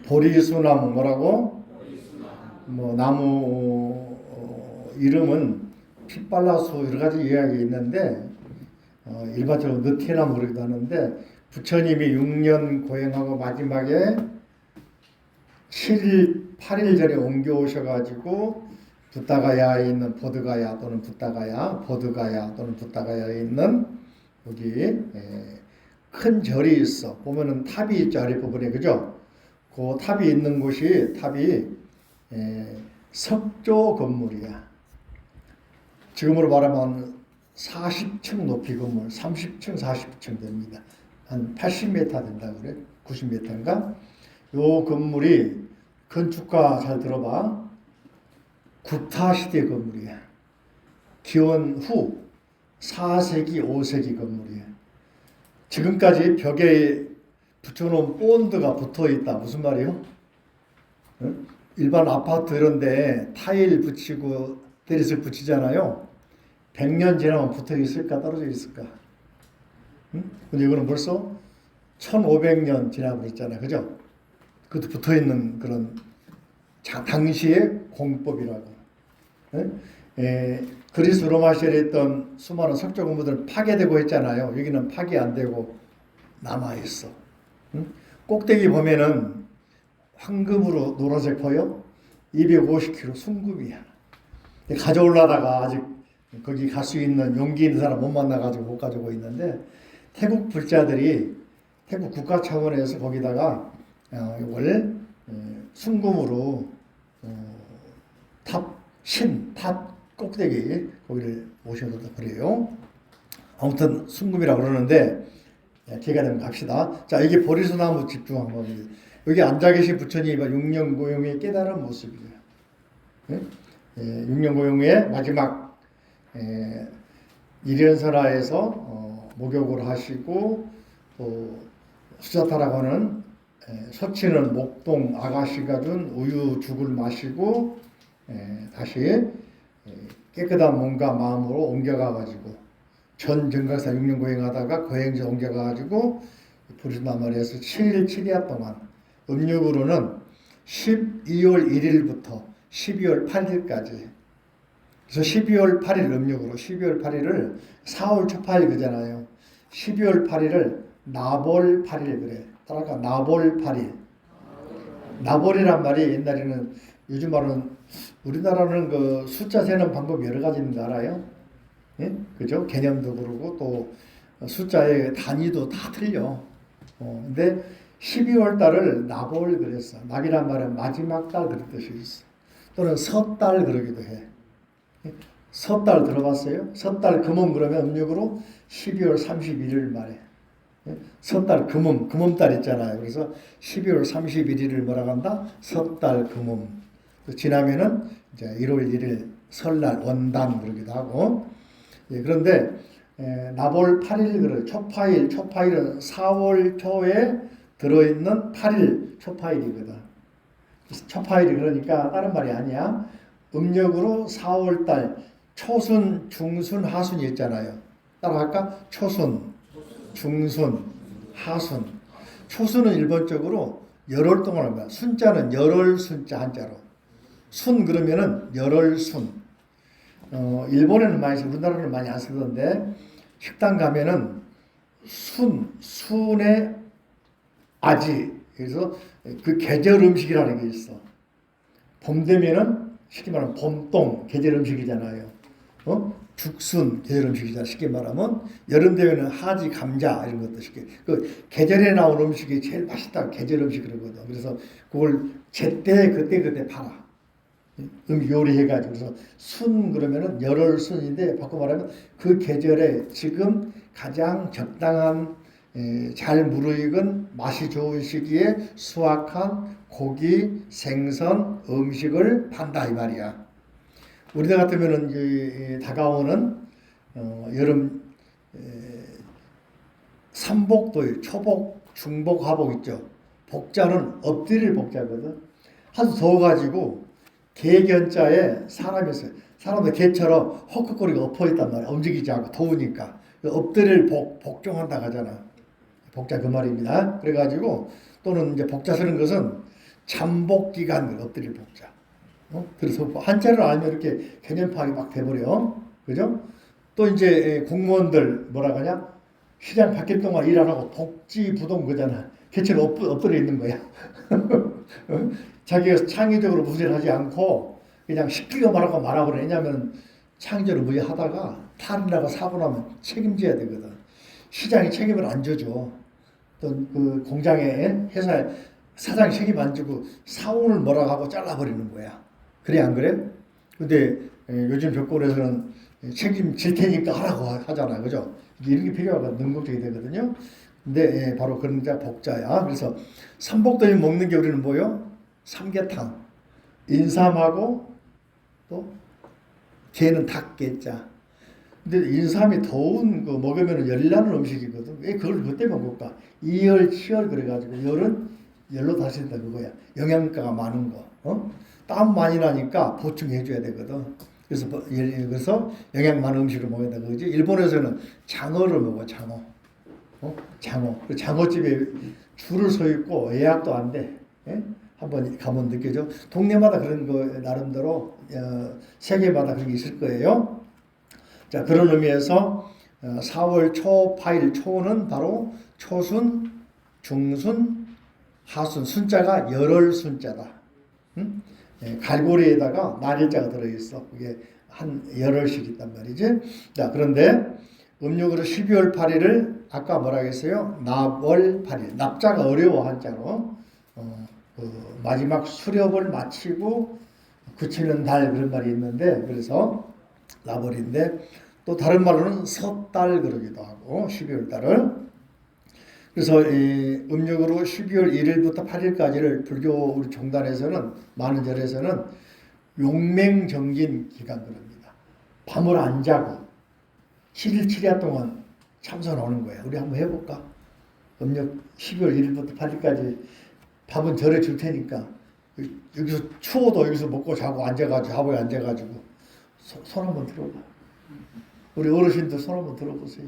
보리수나무 뭐라고? 뭐 나무 이름은 핏발라수 여러 가지 이야기 있는데 일반적으로 느티나무 그러기도 하는데 부처님이 6년 고행하고 마지막에 7일, 8일 전에 옮겨오셔가지고 붓다가야에 있는 보드가야 또는 붓다가야, 보드가야 또는 붓다가야에 있는 여기 큰 절이 있어. 보면은 탑이 있죠, 아랫부분에. 그죠? 그 탑이 있는 곳이 탑이 석조 건물이야. 지금으로 말하면 40층 높이 건물, 30층, 40층 됩니다. 한 80m 된다 그래. 90m인가? 요 건물이 건축가 잘 들어봐. 구타 시대 건물이야. 기원 후 4세기, 5세기 건물이야. 지금까지 벽에 붙여놓은 본드가 붙어있다. 무슨 말이요? 응? 일반 아파트 이런데 타일 붙이고 대리석 붙이잖아요. 100년 지나면 붙어있을까 떨어져 있을까? 응? 근데 이거는 벌써 1500년 지나버렸잖아요. 그죠? 그것도 붙어있는 그런 당시의 공법이라고. 그리스 로마 시절에 있던 수많은 석조 건물들은 파괴되고 있잖아요. 여기는 파괴 안 되고 남아있어. 꼭대기 보면은 황금으로 노란색 보여? 250kg 순금이야. 가져올라다가 아직 거기 갈 수 있는 용기 있는 사람 못 만나가지고 못 가지고 있는데 태국 불자들이 태국 국가 차원에서 거기다가 이걸 순금으로 탑 꼭대기 거기를 모셔놓다 그래요. 아무튼 순금이라고 그러는데 기회가 되면 갑시다. 자, 이게 보리수나무 집중 한번. 여기 앉아 계신 부처님이 6년 고용의 깨달은 모습이에요. 네? 6년 고용의 마지막 일연설하에서 목욕을 하시고 또 수자타라고 하는 서치는 목동 아가씨가 준 우유 죽을 마시고 다시 깨끗한 몸과 마음으로 옮겨가가지고 전 정각사 6년 고행하다가 거행지 옮겨가가지고 보리수나무에서 7일 7야 동안 음력으로는 12월 1일부터 12월 8일까지. 그래서 12월 8일 음력으로 12월 8일을 4월 초파일 그잖아요. 12월 8일을 나볼 8일 그래. 따라가 나볼 8일. 나볼이란 말이 옛날에는 요즘 말은 우리나라는 그 숫자 세는 방법이 여러 가지 있는 거 알아요? 예? 그죠? 개념도 그러고 또 숫자의 단위도 다 틀려. 근데 12월 달을 나볼 그랬어. 납이란 말은 마지막 달 그런 뜻이 있어. 또는 섣달 그러기도 해. 섣달 들어봤어요? 섣달 금음 그러면 음력으로 12월 31일 말에. 섣달 금음달 있잖아요. 그래서 12월 31일을 뭐라고 한다? 섣달 금음. 또 지나면은 이제 1월 1일 설날 원단 그러기도 하고. 그런데 나볼 8일 그래. 초파일은 4월 초에 들어있는 8일 초파일이거든. 초파일이 그러니까 다른 말이 아니야. 음력으로 4월달 초순, 중순, 하순이 있잖아요. 따라갈까? 초순, 중순, 하순. 초순은 일본적으로 열흘 동안 합니다. 순자는 열흘 순자 한자로. 순 그러면은 열흘순. 일본에는 많이 써, 우리나라는 많이 안 쓰던데 식당 가면은 순의 아지. 그래서 그 계절 음식이라는 게 있어. 봄 되면은 쉽게 말하면 봄동 계절 음식이잖아요. 죽순 계절 음식이잖아. 쉽게 말하면 여름 되면은 하지 감자 이런 것도 쉽게. 그 계절에 나온 음식이 제일 맛있다. 계절 음식 그러거든. 그래서 그걸 제때 그때 팔아. 요리해가지고. 그래서 순 그러면은 열흘 순인데 바꿔 말하면 그 계절에 지금 가장 적당한 잘 무르익은 맛이 좋은 시기에 수확한 고기, 생선, 음식을 판다 이 말이야. 우리나라 같으면은 다가오는 여름 삼복도일 초복, 중복, 하복 있죠. 복자는 엎드릴 복자거든. 하도 더워가지고 개견자에 사람이 있어요. 사람도 개처럼 헉헉거리고 엎어있단 말이야. 움직이지 않고 더우니까. 엎드릴 복종한다 하잖아. 복자 그 말입니다. 그래가지고 또는 이제 복자 쓰는 것은 잠복기간 엎드릴 복자. 그래서 한자를 알면 이렇게 개념 파악이 막 돼버려. 그죠? 또 이제 공무원들 뭐라 하냐? 시장 바뀔 동안 일 안 하고 복지부동 그잖아. 개체로 엎드려 있는 거야. 자기가 창의적으로 무시를 하지 않고 그냥 시키고 말하고 말아버려. 왜냐하면 창의적으로 무시하다가 탈이라고 사고 나면 책임져야 되거든. 시장이 책임을 안 져줘. 또 그 공장에 회사에 사장이 책임 안 지고 사원을 뭐라고 하고 잘라버리는 거야. 그래 안 그래? 근데 요즘 조건에서는 책임질 테니까 하라고 하잖아. 그죠? 이런 게 필요하고 능동적이 되거든요. 근데 바로 그런 자 복자야. 그래서 삼복더위 먹는 게 우리는 뭐요? 삼계탕. 인삼하고 또 개는 닭게자. 근데 인삼이 더운 거 먹으면 열나는 음식이거든. 왜 그걸 그때 먹을까? 이열, 치열 그래가지고 열은 열로 다시 된다 그거야. 영양가가 많은 거. 땀 많이 나니까 보충해줘야 되거든. 그래서 영양 많은 음식을 먹어야 된다 그거지. 일본에서는 장어를 먹어. 장어. 장어. 그 장어집에 줄을 서 있고 예약도 안 돼. 예? 한번 가면 느껴져. 동네마다 그런 거 나름대로 세계마다 그런 게 있을 거예요. 자, 그런 의미에서 4월 초파일 초는 바로 초순, 중순, 하순. 순자가 열흘 순자다. 응? 갈고리에다가 날일자가 들어있어. 그게 한 열흘씩 있단 말이지. 자, 그런데 음력으로 12월 8일을 아까 뭐라 했어요? 납월 8일. 납자가 어려워 한자로. 그 마지막 수렵을 마치고 그치는 달 그런 말이 있는데 그래서 납월인데 또 다른 말로는 섣달 그러기도 하고 12월 달을. 그래서 이 음력으로 12월 1일부터 8일까지를 불교 우리 종단에서는 많은 절에서는 용맹정진 기간 그럽니다. 밤을 안 자고 7일 7야 동안 참선하는 거예요. 우리 한번 해볼까? 음력 12월 1일부터 8일까지 밥은 절에 줄 테니까 여기서 추워도 여기서 먹고 자고 앉아가지고 하부에 앉아가지고 손 한번 들어봐. 우리 어르신들 손 한번 들어보세요.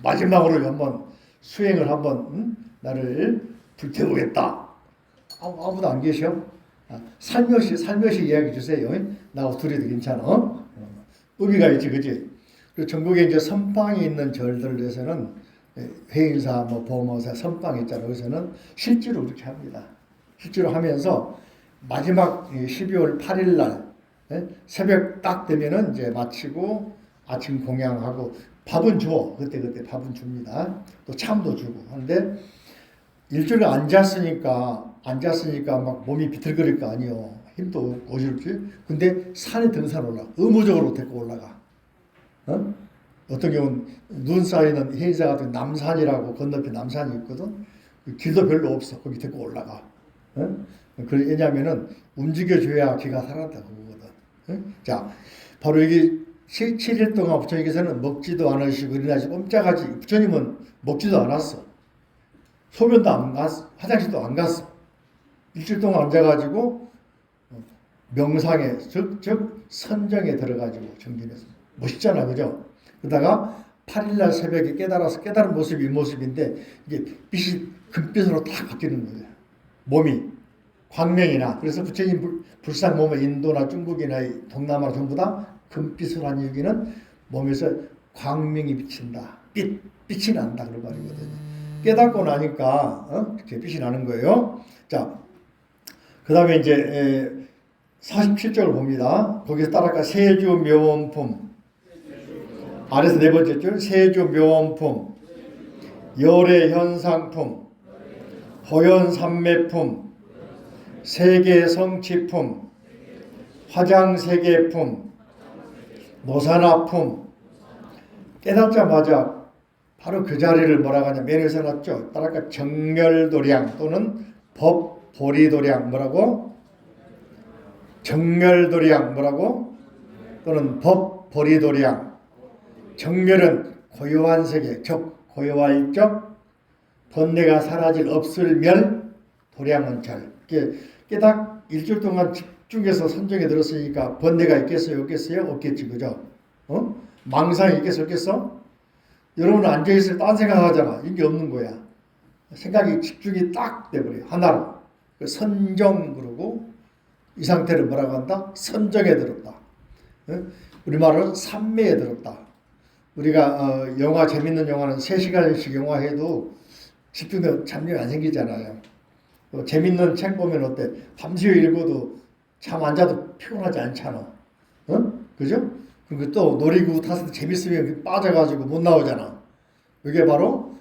마지막으로 한번 수행을 한번 나를 불태우겠다. 아무도 안 계셔? 살며시 이야기 주세요. 나하고 둘이도 괜찮아. 의미가 있지, 그지? 그리고 전국에 이제 선방이 있는 절들에서는 회인사, 뭐 보모사, 선방 있잖아요. 그래서는 실제로 그렇게 합니다. 실제로 하면서 마지막 12월 8일 날 새벽 딱 되면은 이제 마치고 아침 공양하고 밥은 줘. 그때 밥은 줍니다. 또 참도 주고. 하는데 일주일 앉았으니까 막 몸이 비틀거릴 거 아니요. 힘도 없고 어지럽지. 근데 산에 등산 올라. 의무적으로 데리고 올라가. 어떤 경우는 눈 쌓이는 해인사 같은 남산이라고 건너편 남산이 있거든. 길도 별로 없어. 거기 데리고 올라가. 왜냐하면은 움직여줘야 기가 살았다 그거거든. 자, 바로 여기 7일 동안 부처님께서는 먹지도 않으시고 일어나시 꼼짝하지. 부처님은 먹지도 않았어. 소변도 안 갔어. 화장실도 안 갔어. 일주일 동안 앉아가지고 명상에 즉 선정에 들어가지고 정진했어. 멋있잖아, 그죠? 그러다가 8일날 새벽에 깨달은 모습이 이 모습인데 이게 빛이 금빛으로 딱 바뀌는 거예요. 몸이 광명이나. 그래서 부처님 불상 몸에 인도나 중국이나 동남아 전부 다 금빛으로 한 여기는 몸에서 광명이 비친다. 빛이 난다 그런 말이거든요. 깨닫고 나니까 이렇게 빛이 나는 거예요. 자, 그 다음에 이제 47쪽을 봅니다. 거기서 따라가 세주 묘원품. 아래서 네 번째 줄 세주 묘원품, 열의 현상품, 호연삼매품, 세계성취품, 화장세계품, 노산화품. 깨닫자마자 바로 그 자리를 뭐라고 하냐 맨 위에서 놨죠. 따라가 정멸도량 또는 법보리도량 뭐라고? 정멸도량 뭐라고? 또는 법보리도량. 정멸은 고요한 세계, 즉 고요할 적, 번뇌가 사라질 없을 멸, 도량은 절. 깨닫 일주일 동안 집중해서 선정에 들었으니까 번뇌가 있겠어요, 없겠어요? 없겠지, 그죠? 망상이 있겠어, 없겠어? 여러분 앉아있을 때 딴 생각하잖아. 이게 없는 거야. 생각이 집중이 딱 돼버려요. 하나로. 그 선정 그러고 이 상태를 뭐라고 한다? 선정에 들었다. 우리말은 삼매에 들었다. 우리가 영화 재밌는 영화는 3시간씩 영화 해도 집중력 잠이 안 생기잖아요. 재밌는 책 보면 어때? 밤새 읽어도 잠 안 자도 피곤하지 않잖아. 그죠? 그리고 또 놀이기구 탔을 때 재밌으면 빠져가지고 못 나오잖아. 이게 바로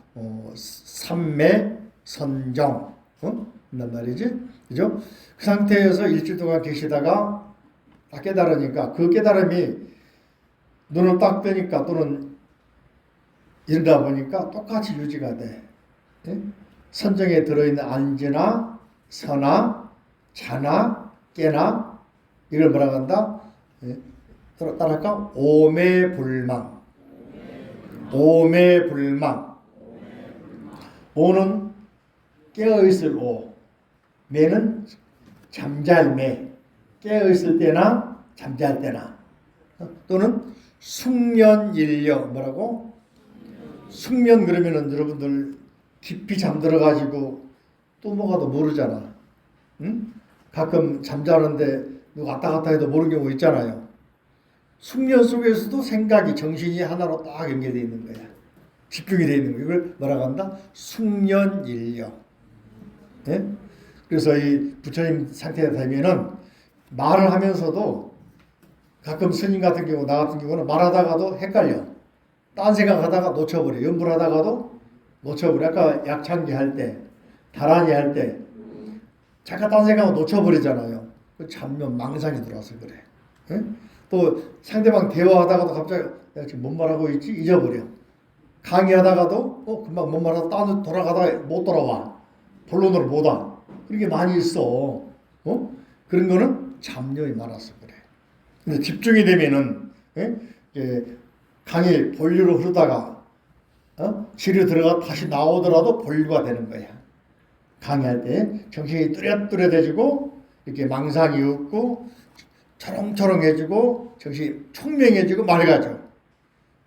삼매 선정 란 말이지. 그죠? 그 상태에서 일주일 동안 계시다가 딱 깨달으니까 그 깨달음이 눈을 딱 뜨니까 또는 이러다 보니까 똑같이 유지가 돼. 선정에 들어있는 안지나 서나 자나 깨나 이걸 뭐라고 한다? 따라할까? 오매불망. 오매불망. 오는 깨어있을 오, 매는 잠잘 매. 깨어있을 때나 잠잘 때나 또는 숙면일려. 뭐라고? 숙면 그러면은 여러분들 깊이 잠들어가지고 또 뭐가도 모르잖아. 응? 가끔 잠자는데 누가 왔다 갔다 해도 모르는 경우 있잖아요. 숙면 속에서도 생각이 정신이 하나로 딱 연결되어 있는 거야. 집중이 되어 있는 거야. 이걸 뭐라고 한다? 숙면일려. 네? 그래서 이 부처님 상태가 되면은 말을 하면서도 가끔 스님 같은 경우 나 같은 경우는 말하다가도 헷갈려. 딴 생각하다가 놓쳐버려. 연불하다가도 놓쳐버려. 아까 약창기 할 때, 다란이 할 때 잠깐 딴 생각하고 놓쳐버리잖아요. 그 잠면 망상이 들어와서 그래. 네? 또 상대방 대화하다가도 갑자기 내가 지금 뭔 말하고 있지? 잊어버려. 강의하다가도 금방 뭔 말하다 딴 돌아가다가 못 돌아와. 본론으로 못 와. 그런 게 많이 있어. 그런 거는 잡념이 많아서 그래. 근데 집중이 되면은 강이 본류로 흐르다가 지류 들어가 다시 나오더라도 본류가 되는 거야. 강의할 때 정신이 뚜렷뚜렷해지고 이렇게 망상이 없고 초롱초롱해지고 정신이 총명해지고 맑아져.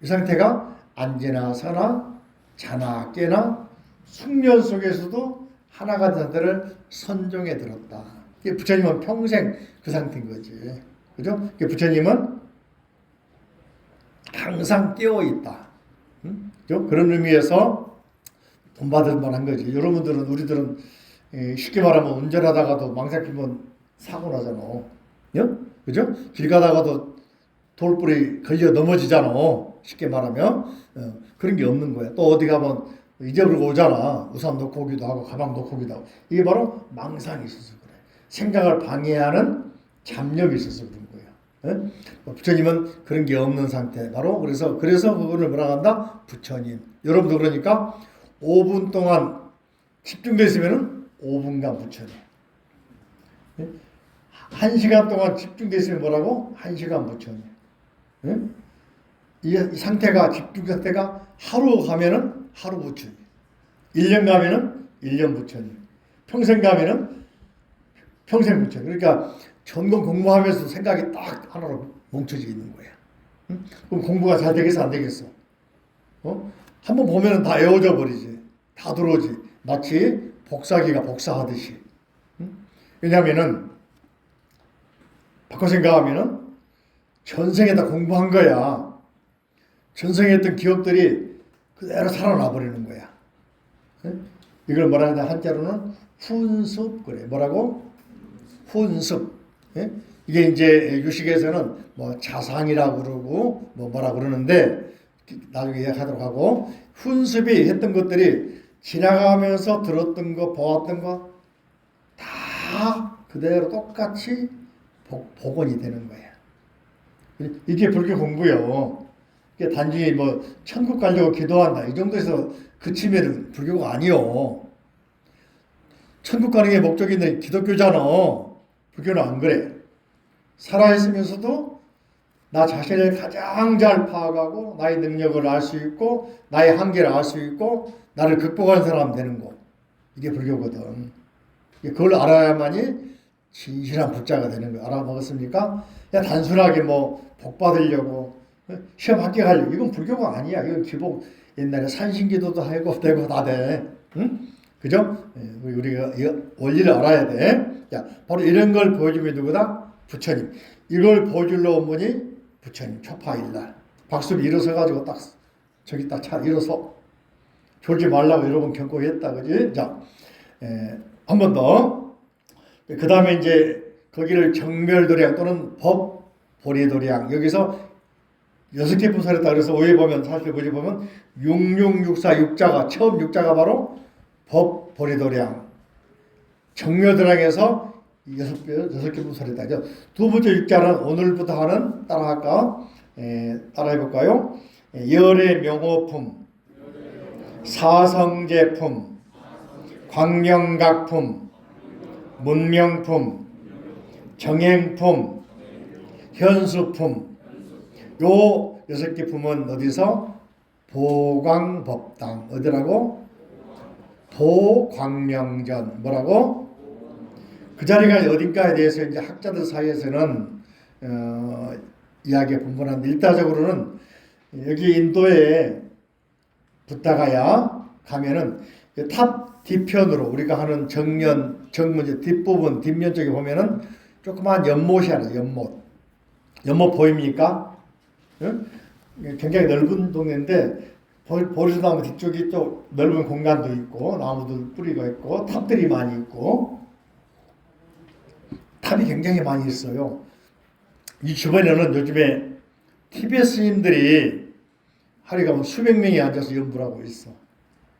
이 상태가 안지나 서나 자나 깨나 숙면 속에서도 하나가 된 상태를 선정에 들었다. 부처님은 평생 그 상태인 거지. 그죠? 부처님은 항상 깨어있다. 그죠? 그런 의미에서 본받을 만한 거지. 여러분들은, 우리들은 쉽게 말하면 운전하다가도 망상 피면 사고 나잖아. 그죠? 길 가다가도 돌불이 걸려 넘어지잖아. 쉽게 말하면. 그런 게 없는 거야. 또 어디 가면 잊어버리고 오잖아. 우산 놓고 오기도 하고 가방 놓고 오기도 하고. 이게 바로 망상이 있어서 그래. 생각을 방해하는 잡념이 있어서 그런 거예요. 부처님은 그런 게 없는 상태. 바로 그래서 그거를 뭐라고 한다? 부처님. 여러분도 그러니까 5분 동안 집중되어 있으면 5분간 부처님. 1시간 동안 집중되어 있으면 뭐라고? 1시간 부처님. 이 상태가, 집중 상태가 하루 가면은 하루 부처님. 1년 가면은 1년 부처님. 평생 가면은 평생 부처님. 그러니까 전공 공부하면서 생각이 딱 하나로 뭉쳐져 있는 거야. 그럼 공부가 잘 되겠어, 안 되겠어? 한번 보면은 다 외워져 버리지. 다 들어오지. 마치 복사기가 복사하듯이. 왜냐면은 바꿔 생각하면은 전생에 다 공부한 거야. 전생에 했던 기억들이 그대로 살아나 버리는 거야. 이걸 뭐라 하냐, 한자로는 훈습 그래. 뭐라고? 훈습. 이게 이제 유식에서는 뭐 자상이라고 그러고 뭐라 그러는데 나중에 이야기하도록 하고, 훈습이 했던 것들이 지나가면서 들었던 거, 보았던 거 다 그대로 똑같이 복원이 되는 거야. 이게 불교 공부요. 이게 단지 뭐 천국 가려고 기도한다 이 정도에서 그치면은 불교가 아니요. 천국 가는 게 목적인데 기독교잖아. 불교는 안 그래. 살아있으면서도 나 자신을 가장 잘 파악하고 나의 능력을 알 수 있고 나의 한계를 알 수 있고 나를 극복하는 사람 되는 거. 이게 불교거든. 그걸 알아야만이 진실한 부자가 되는 거야. 알아먹었습니까? 그냥 단순하게 뭐 복 받으려고 시험 합격하려고, 이건 불교가 아니야. 이건 기복. 옛날에 산신기도도 하고 되고 다 돼. 응? 그죠? 우리가 이 원리를 알아야 돼. 자, 바로 이런 걸 보여준 게 누구다? 부처님. 이걸 보여주러 온 분이 부처님. 초파일날. 박수를 일어서가지고 딱 저기 딱 일어서 졸지 말라고 여러분 경고했다, 그지? 자, 한 번 더. 그 다음에 이제 거기를 정멸도량 또는 법보리도량, 여기서 6개 부설했다. 그래서 위에 보면, 사실 거기 보면 6664 육자가, 처음 육자가 바로 법보리도량. 정멸도량에서 6개 부설했다. 두 번째 육자는 오늘부터 하는, 따라할까? 따라해볼까요? 열의 명호품, 사성제품, 광명각품, 문명품, 정행품, 현수품. 요 6개 품은 어디서? 보광법당. 어디라고? 도광명전. 뭐라고? 그 자리가 어딘가에 대해서 이제 학자들 사이에서는 이야기가 분분한데, 일차적으로는 여기 인도에 부타가야 가면은 탑 뒤편으로 우리가 하는 정문 뒷부분 뒷면 쪽에 보면은 조그만 연못이 하나, 연못 보입니까? 응? 굉장히 넓은 동네인데 보리수나무 뒤쪽이 또 넓은 공간도 있고 나무들 뿌리가 있고 탑들이 많이 있고 탑이 굉장히 많이 있어요. 이 주변에는 요즘에 TBS 스님들이 하루에 가면 수백 명이 앉아서 연불 하고 있어.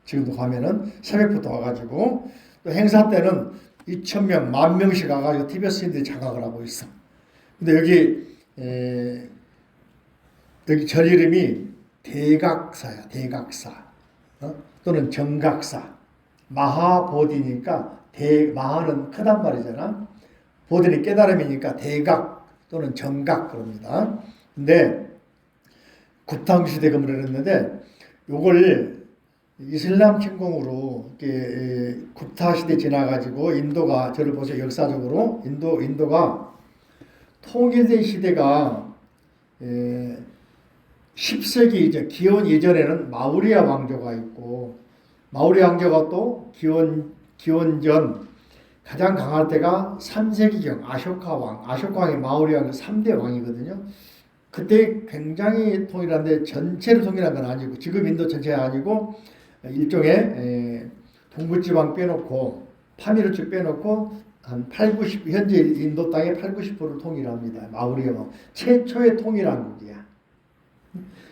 지금도 가면은 새벽부터 와가지고 또 행사 때는 2,000명, 10,000명씩 가가지고 TBS 스님들이 장악을 하고 있어. 근데 여기 절 이름이 대각사야. 대각사. 또는 정각사. 마하보디니까 마하는 크단 말이잖아. 보디는 깨달음이니까 대각 또는 정각 그럽니다. 근데 굽탕시대 건물을 했는데 요걸 이슬람 침공으로 굽타 시대 지나가지고 인도가, 저를 보세요. 역사적으로 인도가 통일된 시대가 10세기 이제 기원 이전에는 마우리아 왕조가 있고, 마우리아 왕조가 또 기원전 가장 강할 때가 3세기경 아쇼카 왕이 마우리아 왕 3대 왕이거든요. 그때 굉장히 통일한데 전체를 통일한 건 아니고, 지금 인도 전체가 아니고 일종의 동부지방 빼놓고 파미를 쭉 빼놓고 한 80, 현재 인도 땅의 80~90%를 통일합니다. 마우리아 왕 최초의 통일왕국이야.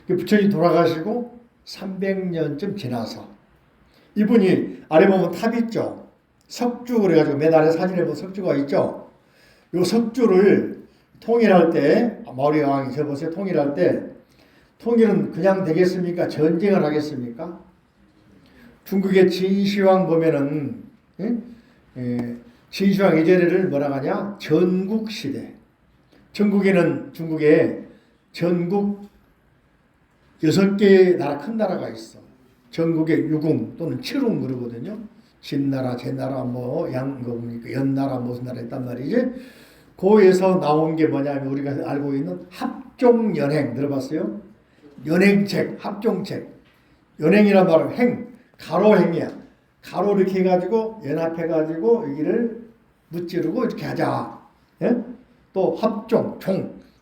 부처님 돌아가시고 300년쯤 지나서 이분이 아래 보면 탑 있죠. 석주 그래가지고 맨 아래 사진에 보면 석주가 있죠. 요 석주를 통일할 때 마우리아 왕이 저보세요. 통일할 때 통일은 그냥 되겠습니까? 전쟁을 하겠습니까? 중국의 진시황 보면은 진시황 이전에를 뭐라 하냐? 전국시대. 전국에는 중국에 전국 6개의 나라, 큰 나라가 있어. 전국에 유궁 또는 칠웅 그러거든요. 진나라, 제나라, 연나라, 무슨 나라 있단 말이지. 거기에서 나온 게 뭐냐면 우리가 알고 있는 합종연행 들어봤어요? 연행책, 합종책. 연행이란 말은 가로행이야. 가로 이렇게 해가지고 연합해가지고 여기를 무찌르고 이렇게 하자. 예? 또 합종,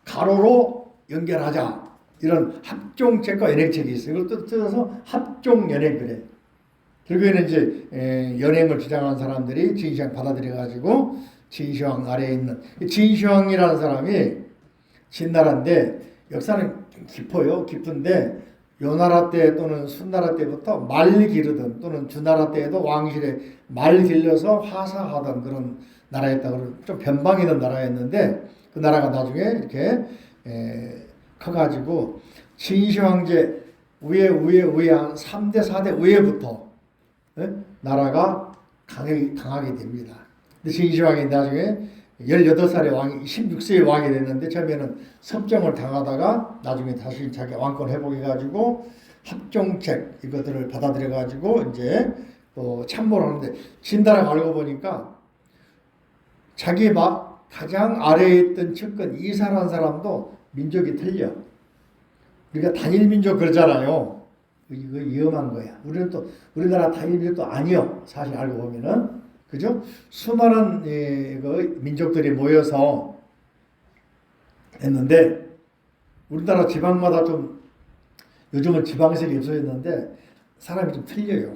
가로로 연결하자. 이런 합종책과 연행책이 있어요. 이걸 또 뜯어서 합종연행 그래. 결국에는 이제 연행을 주장하는 사람들이 진시황 받아들여가지고 진시황 아래에 있는 진시황이라는 사람이 진나라인데 역사는 좀 깊어요. 깊은데 요나라 때 또는 순나라 때부터 말 기르던 또는 주나라 때에도 왕실에 말 길러서 화사하던 그런 나라였다고, 좀 변방 있는 나라였는데 그 나라가 나중에 이렇게 커가지고 진시황제 위에 한 3대 4대 위에부터 나라가 강하게 됩니다. 근데 진시황이 나중에 18살의 왕이 16세의 왕이 됐는데 처음에는 섭정을 당하다가 나중에 다시 자기 왕권 회복해가지고 합종책 이것들을 받아들여가지고 이제 또 참모를 하는데 진나라가 알고 보니까 자기 가장 아래에 있던 측근 이사라는 사람도 민족이 틀려. 우리가 단일민족 그러잖아요. 이거 위험한 거야. 우리는 또 우리나라 타인들도 아니요. 사실 알고 보면은 그죠? 수많은 그 민족들이 모여서 했는데 우리나라 지방마다 좀 요즘은 지방색이 없어졌는데 사람이 좀 틀려요.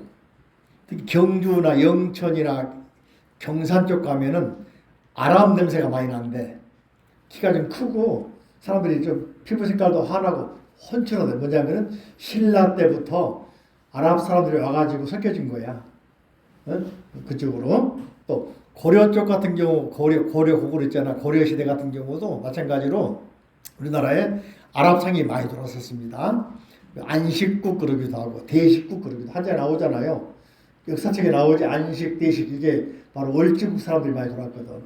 특히 경주나 영천이나 경산 쪽 가면은 아랍 냄새가 많이 나는데 키가 좀 크고 사람들이 좀 피부 색깔도 환하고 혼쭐하대. 뭐냐면은 신라 때부터 아랍 사람들이 와가지고 섞여진 거야. 어? 그쪽으로. 또 고려 쪽 같은 경우 고려 고구려 있잖아. 고려 시대 같은 경우도 마찬가지로 우리나라에 아랍상이 많이 들어왔었습니다. 안식국 그러기도 하고 대식국 그러기도 한자 나오잖아요. 역사책에 나오지 안식 대식 이게 바로 월지국 사람들이 많이 들어왔거든.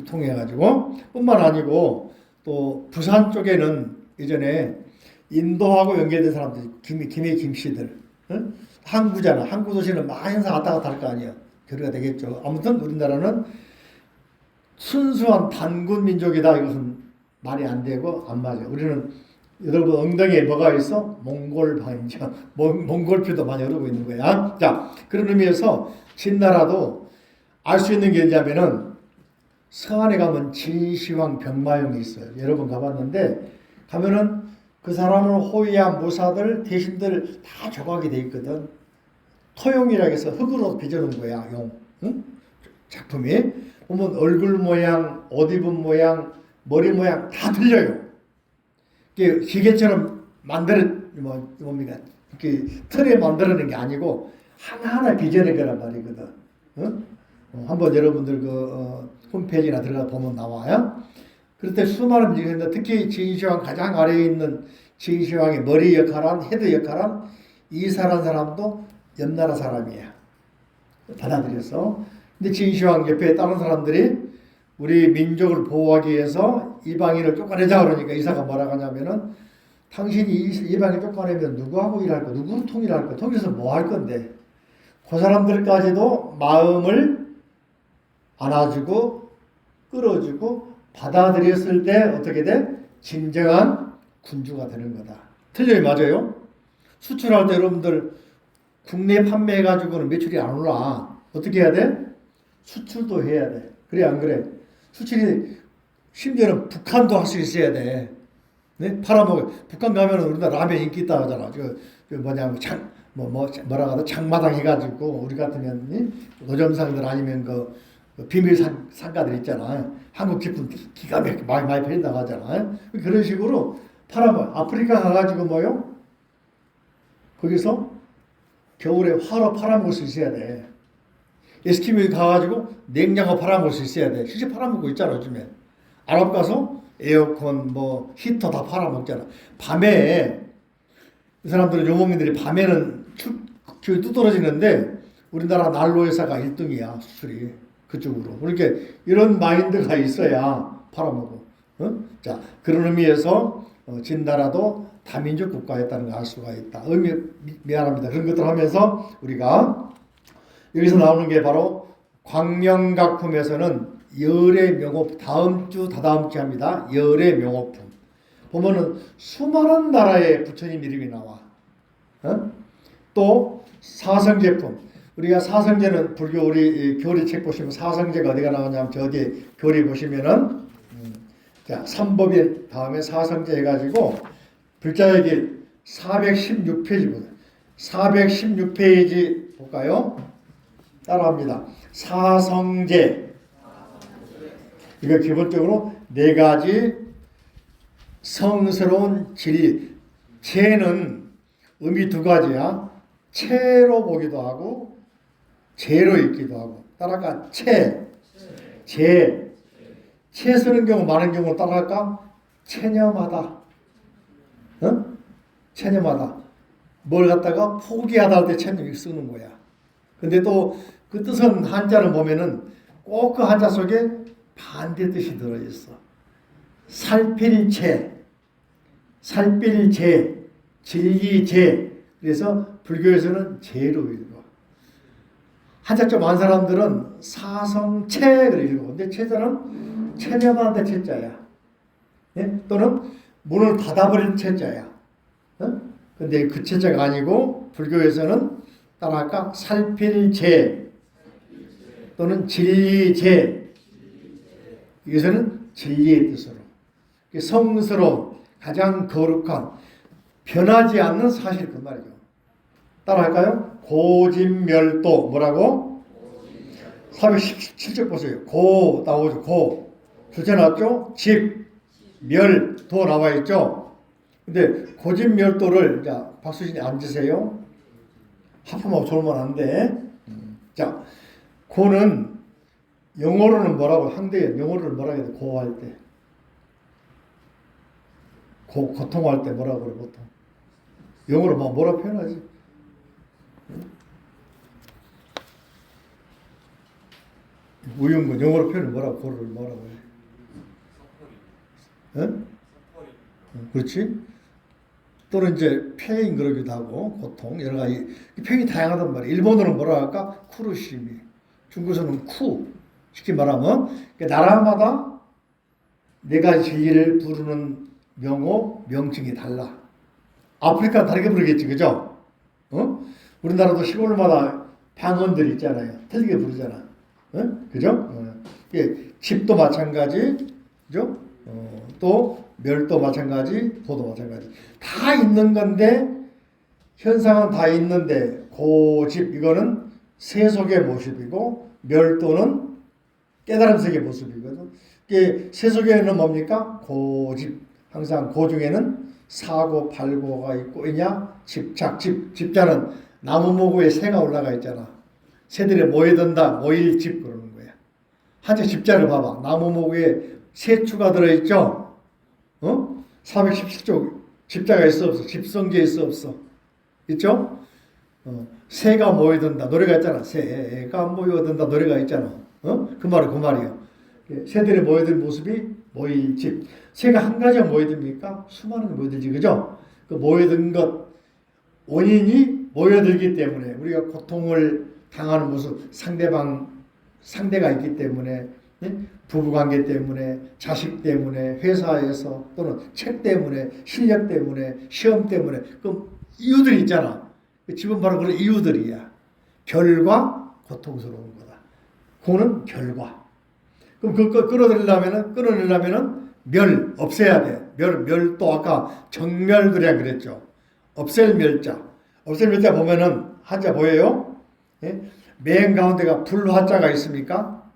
통해 가지고 뿐만 아니고 또 부산 쪽에는 예전에 인도하고 연계된 사람들 김해 김씨들 응? 항구잖아. 항구 도시는 많이 항상 왔다 갔다 할 거 아니야. 교류가 되겠죠. 아무튼 우리나라는 순수한 단군 민족이다. 이것은 말이 안 되고 안 맞아. 우리는 여러분 엉덩이에 뭐가 있어? 몽골 반정, 몽골표도 많이 흐르고 있는 거야. 자, 그런 의미에서 진나라도 알 수 있는 게 있냐면은 서안에 가면 진시황 병마용이 있어요. 여러 번 가봤는데 가면은 그 사람을 호위한 무사들 대신들 다 조각이 돼 있거든. 토용이라 해서 흙으로 빚어놓은 거야. 용. 응? 작품이 보면 얼굴 모양, 옷 입은 모양, 머리 모양 다 틀려요. 이게 기계처럼 뭡니까? 이렇게 틀에 만들어낸 게 아니고 하나하나 빚어낸 거란 말이거든. 응? 한번 여러분들 홈페이지나 들어가 보면 나와요. 그럴 때 수많은 일인데 특히 진시황 가장 아래에 있는 진시황의 머리 역할한 헤드 역할한 이사라는 사람도 옆나라 사람이야. 받아들였어. 근데 진시황 옆에 다른 사람들이 우리 민족을 보호하기 위해서 이방인을 쫓아내자 그러니까 이사가 뭐라고 하냐면은 당신이 이방인 쫓아내면 누구하고 일할 거, 누구 통일할 거, 통일해서 뭐 할 건데 그 사람들까지도 마음을 안아주고 끌어주고 받아들였을 때 어떻게 돼? 진정한 군주가 되는 거다. 틀려요, 맞아요? 수출할 때 여러분들 국내 판매해가지고는 매출이 안 올라. 어떻게 해야 돼? 수출도 해야 돼. 그래 안 그래? 수출이 심지어는 북한도 할 수 있어야 돼. 네? 팔아먹어. 북한 가면은 우리나라 라면 인기 있다 하잖아. 뭐라고 하다 장마당 해가지고 우리 같으면 노점상들 아니면 비밀 상가들 있잖아. 한국 제품 기가 막히게 많이 팔린다고 하잖아. 그런 식으로 팔아먹어. 아프리카 가가지고 뭐요? 거기서 겨울에 화로 팔아먹을 수 있어야 돼. 에스키모에 가가지고 냉장고 팔아먹을 수 있어야 돼. 실제 팔아먹고 있잖아 요즘에. 아랍 가서 에어컨 히터 다 팔아먹잖아. 밤에 이 사람들은 요목민들이 밤에는 기온이 뚝 떨어지는데 우리나라 난로 회사가 1등이야 수출이 그쪽으로. 그러니까 이런 마인드가 있어야 팔아먹어. 어? 자 그런 의미에서 진나라도 다민족 국가였다는 걸 알 수가 있다. 미안합니다. 그런 것들 하면서 우리가 여기서 나오는 게 바로 광명각품에서는 열의 명호품, 다음 주 다다음 주 합니다. 열의 명호품 보면은 수많은 나라의 부처님 이름이 나와. 또 사성제품 우리가 사성제는 불교 우리 교리 책 보시면 사성제가 어디가 나오냐면 저 뒤에 교리 보시면은 자 삼법인 다음에 사성제 해가지고 불자의 길 416페이지입니다. 416페이지 볼까요? 따라합니다. 사성제 이거 기본적으로 네 가지 성스러운 진리. 체는 의미 두 가지야. 체로 보기도 하고 제로 읽기도 하고. 따라할까? 제 쓰는 경우 많은 경우 따라할까? 체념하다. 어? 체념하다. 뭘 갖다가 포기하다 할 때 체념이 쓰는 거야. 근데 또 그 뜻은 한자를 보면은 꼭 그 한자 속에 반대 뜻이 들어있어. 살필체, 진리제. 그래서 불교에서는 제로 읽어. 한자 좀 안 사람들은 사성체를 읽어. 근데 체자는 체념하는데 체자야. 네? 또는 문을 닫아버린 체자야. 어? 근데 구체제가 아니고 불교에서는 따라할까? 살필제 또는 진리제. 이것은 진리의 뜻으로 성스러운 가장 거룩한 변하지 않는 사실 그 말이죠. 따라할까요? 고진멸도 뭐라고? 417쪽 보세요. 고 나오죠. 고. 둘째 나왔죠? 집, 멸, 도 나와 있죠. 근데 고진멸도를 자 박수진이 앉으세요. 하품하고 졸면 안 돼. 자, 고는 영어로는 뭐라고 한대요. 영어로는 뭐라고 해야 돼? 고할 때. 고통할 때 뭐라고 그래 보통. 영어로 뭐라 표현하지? 우영군 영어로 표현을 뭐라고 고를 뭐라고 해? 응? 그렇지? 또는 이제 페인 그러기도 하고 고통 여러 가지 표현이 다양하단 말이야. 일본어는 뭐라 할까? 쿠루시미. 중국에서는 쿠. 쉽게 말하면 나라마다 네 가지 진리를 부르는 명호 명칭이 달라. 아프리카는 다르게 부르겠지, 그죠? 우리나라도 시골마다 방언들이 있잖아요. 틀리게 부르잖아. 그죠? 집도 마찬가지, 그죠? 또 멸도 마찬가지, 도도 마찬가지. 다 있는 건데 현상은 다 있는데 고집 이거는 세속의 모습이고 멸도는 깨달음 세계의 모습이거든. 세속에는 뭡니까? 고집. 항상 고 중에는 사고, 팔고가 있고 있냐? 집착, 집자는 나무모구에 새가 올라가 있잖아. 새들이 모여든다, 모일집 그러는 거야. 한자 집자를 봐봐. 나무모구에 새추가 들어있죠? 417쪽 집자가 있어 없어? 집성지에 있어 없어? 있죠? 새가 모여든다 노래가 있잖아. 새가 모여든다 노래가 있잖아. 그 말이에요. 새들이 모여든 모습이 모일 집. 새가 한 가지가 모여듭니까? 수많은 게 모여들지, 그죠? 그 모여든 것 원인이 모여들기 때문에 우리가 고통을 당하는 모습 상대가 있기 때문에 부부관계 때문에 자식 때문에 회사에서 또는 책 때문에 실력 때문에 시험 때문에 그 이유들이 있잖아. 집은 바로 그런 이유들이야. 결과 고통스러운 거다. 그거는 결과. 그럼 그거 끊어내려면은 멸 없애야 돼. 멸도 아까 정멸들이라 그랬죠. 없앨 멸자. 없앨 멸자 보면은 한자 보여요? 예? 맨 가운데가 불화자가 있습니까?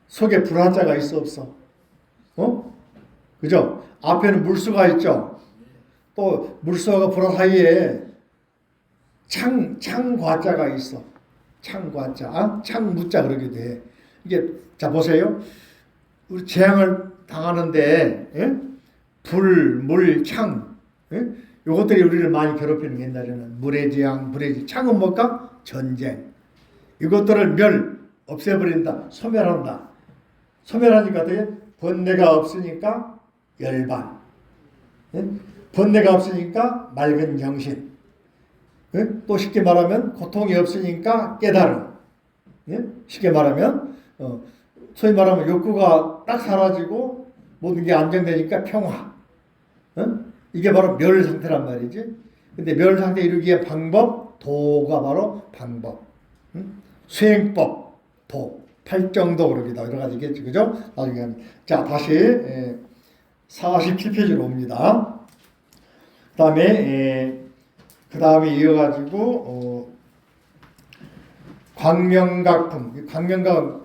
속에 불화자가 있어 없어? 그죠? 앞에는 물수가 있죠. 또 물수와 불화 사이에 창과자가 있어. 창과자, 창무자 그러기도 해. 이게 자 보세요. 우리 재앙을 당하는데 불, 물, 창 요것들이 우리를 많이 괴롭히는 게 옛날에는 물의 재앙, 창은 뭘까? 전쟁. 이것들을 없애버린다. 소멸한다. 소멸하니까 어떻게? 번뇌가 없으니까 열반. 번뇌가 없으니까 맑은 정신. 또 쉽게 말하면 고통이 없으니까 깨달음. 쉽게 말하면 소위 말하면 욕구가 딱 사라지고 모든 게 안정되니까 평화. 이게 바로 멸 상태란 말이지. 근데 멸 상태 이루기 위한 방법, 도가 바로 방법. 수행법, 도, 팔정도 그러기도 여러 가지 있겠지, 그죠? 나중에 자 다시 47페이지로 옵니다. 그 다음에 이어가지고 광명각품. 광명각은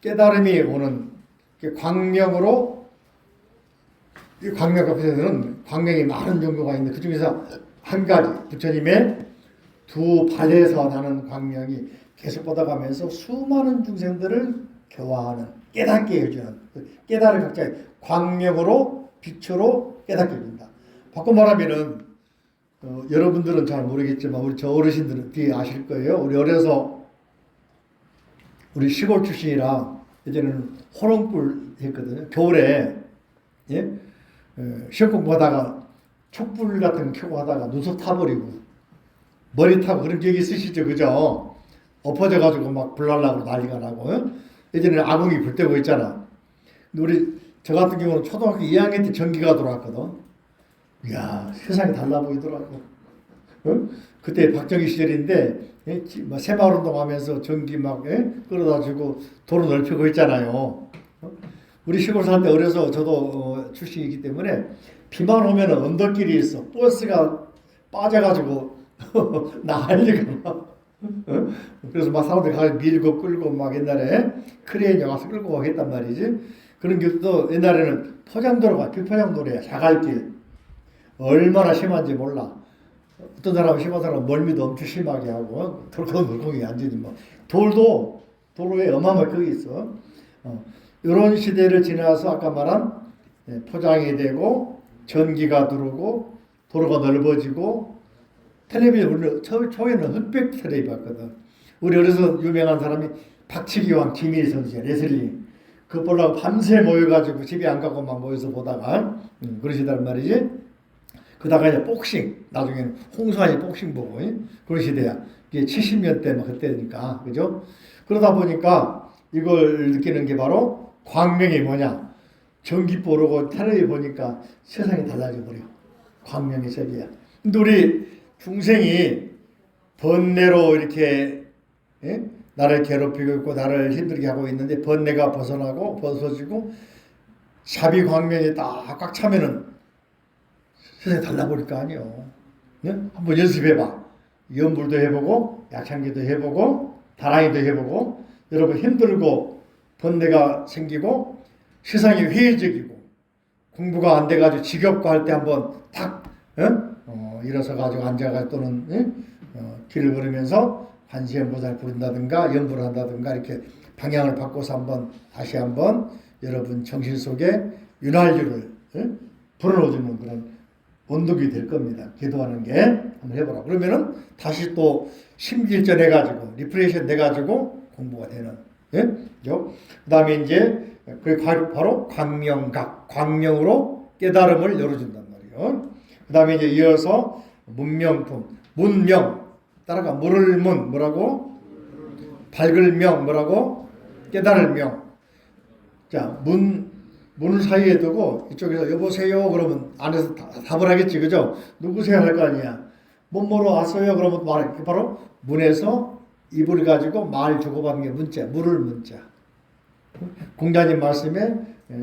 깨달음이 오는 광명으로 이 광명각품에서는 광명이 많은 종류가 있는데 그 중에서 한 가지 부처님의 두 발에서 나는 광명이 계속 뻗어가면서 수많은 중생들을 교화하는 깨닫게 해주는 깨달을 각자 광명으로 빛으로 깨닫게 해준다. 바꿔 말하면은 여러분들은 잘 모르겠지만 우리 저 어르신들은 뒤에 아실 거예요. 우리 어려서 우리 시골 출신이라 예전에는 호롱불 했거든요. 겨울에 시험 공부하다가 촛불 같은 거 켜고 하다가 눈썹 타버리고 머리 타고 그런 기억이 있으시죠, 그죠? 엎어져가지고 막 불날라고 난리가 나고 예전에는 아궁이 불 때고 있잖아. 근데 저 같은 경우는 초등학교 2학년 때 전기가 들어왔거든. 이야, 세상이 달라 보이더라고. 어? 그때 박정희 시절인데 새마을운동 하면서 전기 막 끌어다 주고 도로 넓히고 있잖아요. 우리 시골 살 때 어려서 저도 출신이기 때문에 비만 오면 언덕길이 있어. 버스가 빠져가지고 난리가 막. 그래서 막 사람들이 가서 밀고 끌고 막 옛날에 크레인이 와서 끌고 가겠단 말이지. 그런 길도 옛날에는 포장도로가 비포장도로야. 자갈길. 얼마나 심한지 몰라. 어떤 사람은 심한 사람은 멀미도 엄청 심하게 하고 덜컹덜컹이 앉으니 뭐 돌도 도로에 어마어마하게 거기 있어. 이런 시대를 지나서 아까 말한 포장이 되고 전기가 들어오고 도로가 넓어지고 텔레비전 우리는 초에는 흑백 텔레비 봤거든. 우리 어려서 유명한 사람이 박치기왕 김일희 선수야. 레슬링. 그거 보려고 밤새 모여가지고 집에 안 가고 막 모여서 보다가 그러시단 말이지. 그다가 이제 복싱, 나중에는 홍수환이 복싱 보고 그런 시대야. 이게 70년대 막 그때니까 그죠? 그러다 보니까 이걸 느끼는 게 바로 광명이 뭐냐? 전기 보르고 텔레비 보니까 세상이 달라져 버려. 광명의 세계야. 근데 우리 중생이 번뇌로 이렇게 나를 괴롭히고 있고 나를 힘들게 하고 있는데 번뇌가 벗어지고 샤비 광명이 딱 꽉 차면은 세상이 달라버릴 거 아니에요. 네? 한번 연습해봐. 연불도 해보고 약창기도 해보고 다랑이도 해보고 여러분 힘들고 번뇌가 생기고 세상이 회의적이고 공부가 안 돼가지고 지겹고 할 때 한번 탁 일어서가지고 앉아가지고 또는 길을 걸으면서 관세음보살 부른다든가 연불을 한다든가 이렇게 방향을 바꿔서 다시 한번 여러분 정신 속에 윤활유를 불어넣어주는 그런 원동이 될 겁니다. 기도하는 게 한번 해보라. 그러면은 다시 또 심기일전 해가지고 리프레이션 돼가지고 공부가 되는. 그 다음에 이제 바로 광명각, 광명으로 깨달음을 열어준단 말이에요. 그 다음에 이제 이어서 문명품, 문명 따라가 물을 문 뭐라고? 밝을 명 뭐라고? 깨달을 명. 자 문을 사이에 두고 이쪽에서 여보세요 그러면 안에서 답을 하겠지 그죠? 누구세요 할 거 아니야. 뭐뭐로 왔어요 그러면 말해. 바로 문에서 입을 가지고 말 주고받는 게 문자, 물을 문자. 공자님 말씀에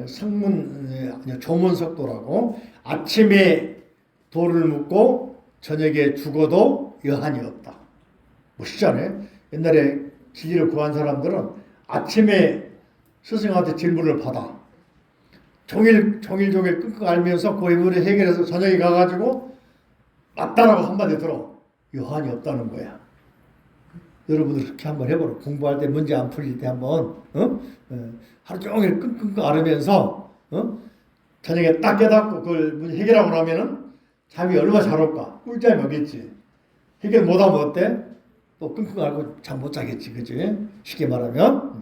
성문 조문석도라고 아침에 돌을 묻고 저녁에 죽어도 여한이 없다. 멋있잖아요. 옛날에 진리를 구한 사람들은 아침에 스승한테 질문을 받아. 종일 끙끙 앓면서 그 의문을 해결해서 저녁에 가가지고 맞다라고 한마디 들어. 여한이 없다는 거야. 여러분들 그렇게 한번 해보라. 공부할 때 문제 안 풀릴 때 한번 하루 종일 끙끙 앓으면서 저녁에 딱 깨닫고 그걸 해결하고 나면은 잠이 얼마나 잘 올까? 꿀잠이 오겠지. 해결 못하면 어때? 또 끙끙 앓고 잠 못 자겠지. 그치? 쉽게 말하면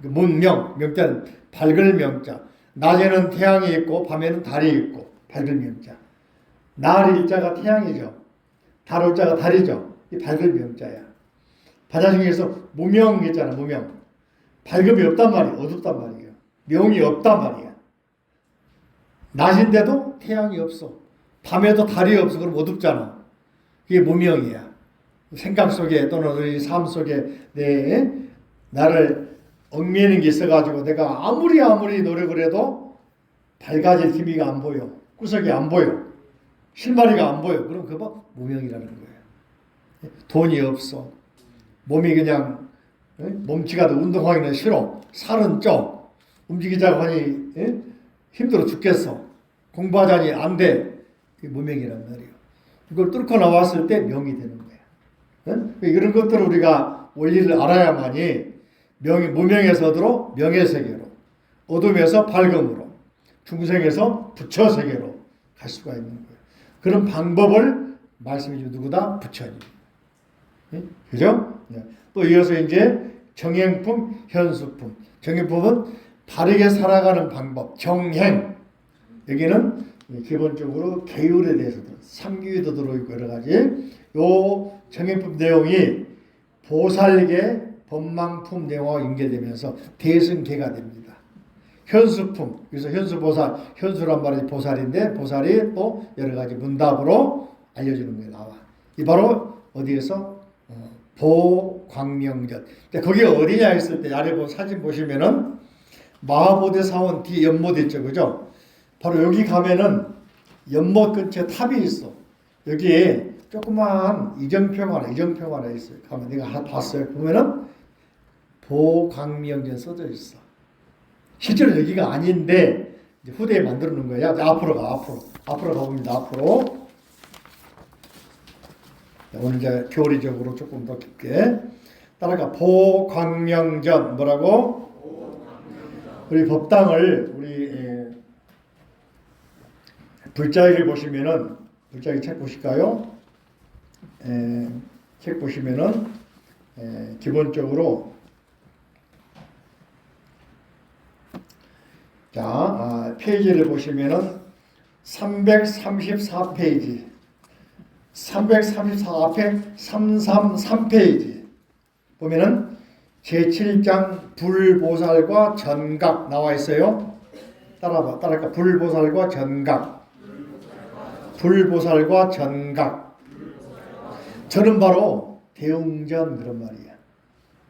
문명, 명자는 밝을 명자. 낮에는 태양이 있고 밤에는 달이 있고 밝을 명자. 날 일자가 태양이죠. 달 올자가 달이죠. 이 밝을 명자야. 바다 중에서 무명 있잖아. 무명. 밝음이 없단 말이야. 어둡단 말이에요. 명이 없단 말이야. 낮인데도 태양이 없어. 밤에도 달이 없어. 그럼 어둡잖아. 그게 무명이야. 생각 속에 또는 우리 삶 속에 내 나를 얽매이는 게 있어가지고 내가 아무리 노력을 해도 밝아질 기미가 안 보여. 구석이 안 보여. 실마리가 안 보여. 그럼 그거 무명이라는 거예요. 돈이 없어. 몸이 그냥 몸치가 운동하기는 싫어. 살은 쪄. 움직이자고 하니 힘들어 죽겠어. 공부하자니 안 돼. 그게 무명이란 말이에요. 이걸 뚫고 나왔을 때 명이 되는 거야. 이런 것들을 우리가 원리를 알아야만이 무명에서도 명의 세계로, 어둠에서 밝음으로, 중생에서 부처 세계로 갈 수가 있는 거예요. 그런 방법을 말씀해 준 누구다? 부처님. 그죠? 또 이어서 이제 정행품, 현수품. 정행품은 바르게 살아가는 방법, 정행. 여기는 기본적으로 계율에 대해서도 삼규에도 들어있고 여러 가지. 요 정행품 내용이 보살계 법망품 내용과 연계되면서 대승계가 됩니다. 현수품, 그래서 현수보살, 현수란 말이 보살인데 보살이 또 여러 가지 문답으로 알려주는 게 나와. 이 바로 어디에서 보광명전. 거기가 어디냐 했을 때 아래 사진 보시면은 마하보대 사원 뒤에 연못 있죠, 그죠? 바로 여기 가면은 연못 근처에 탑이 있어. 여기에 조그마한 이정표가 하나 있어요. 가면 내가 봤어요. 보면은 보광명전 써져 있어. 실제로 여기가 아닌데 이제 후대에 만들어 놓은 거야. 앞으로 가봅니다. 앞으로. 오늘 이제 교리적으로 조금 더 깊게 따라가. 보광명전 뭐라고? 우리 법당을 우리 불자기를 보시면은 불자기 책 보실까요? 책 보시면은 기본적으로 자 페이지를 보시면은 334페이지 334 앞에 333페이지 보면은 제7장 불보살과 전각 나와 있어요. 따라가. 불보살과 전각. 불보살과 전각. 저는 바로 대웅전 그런 말이야.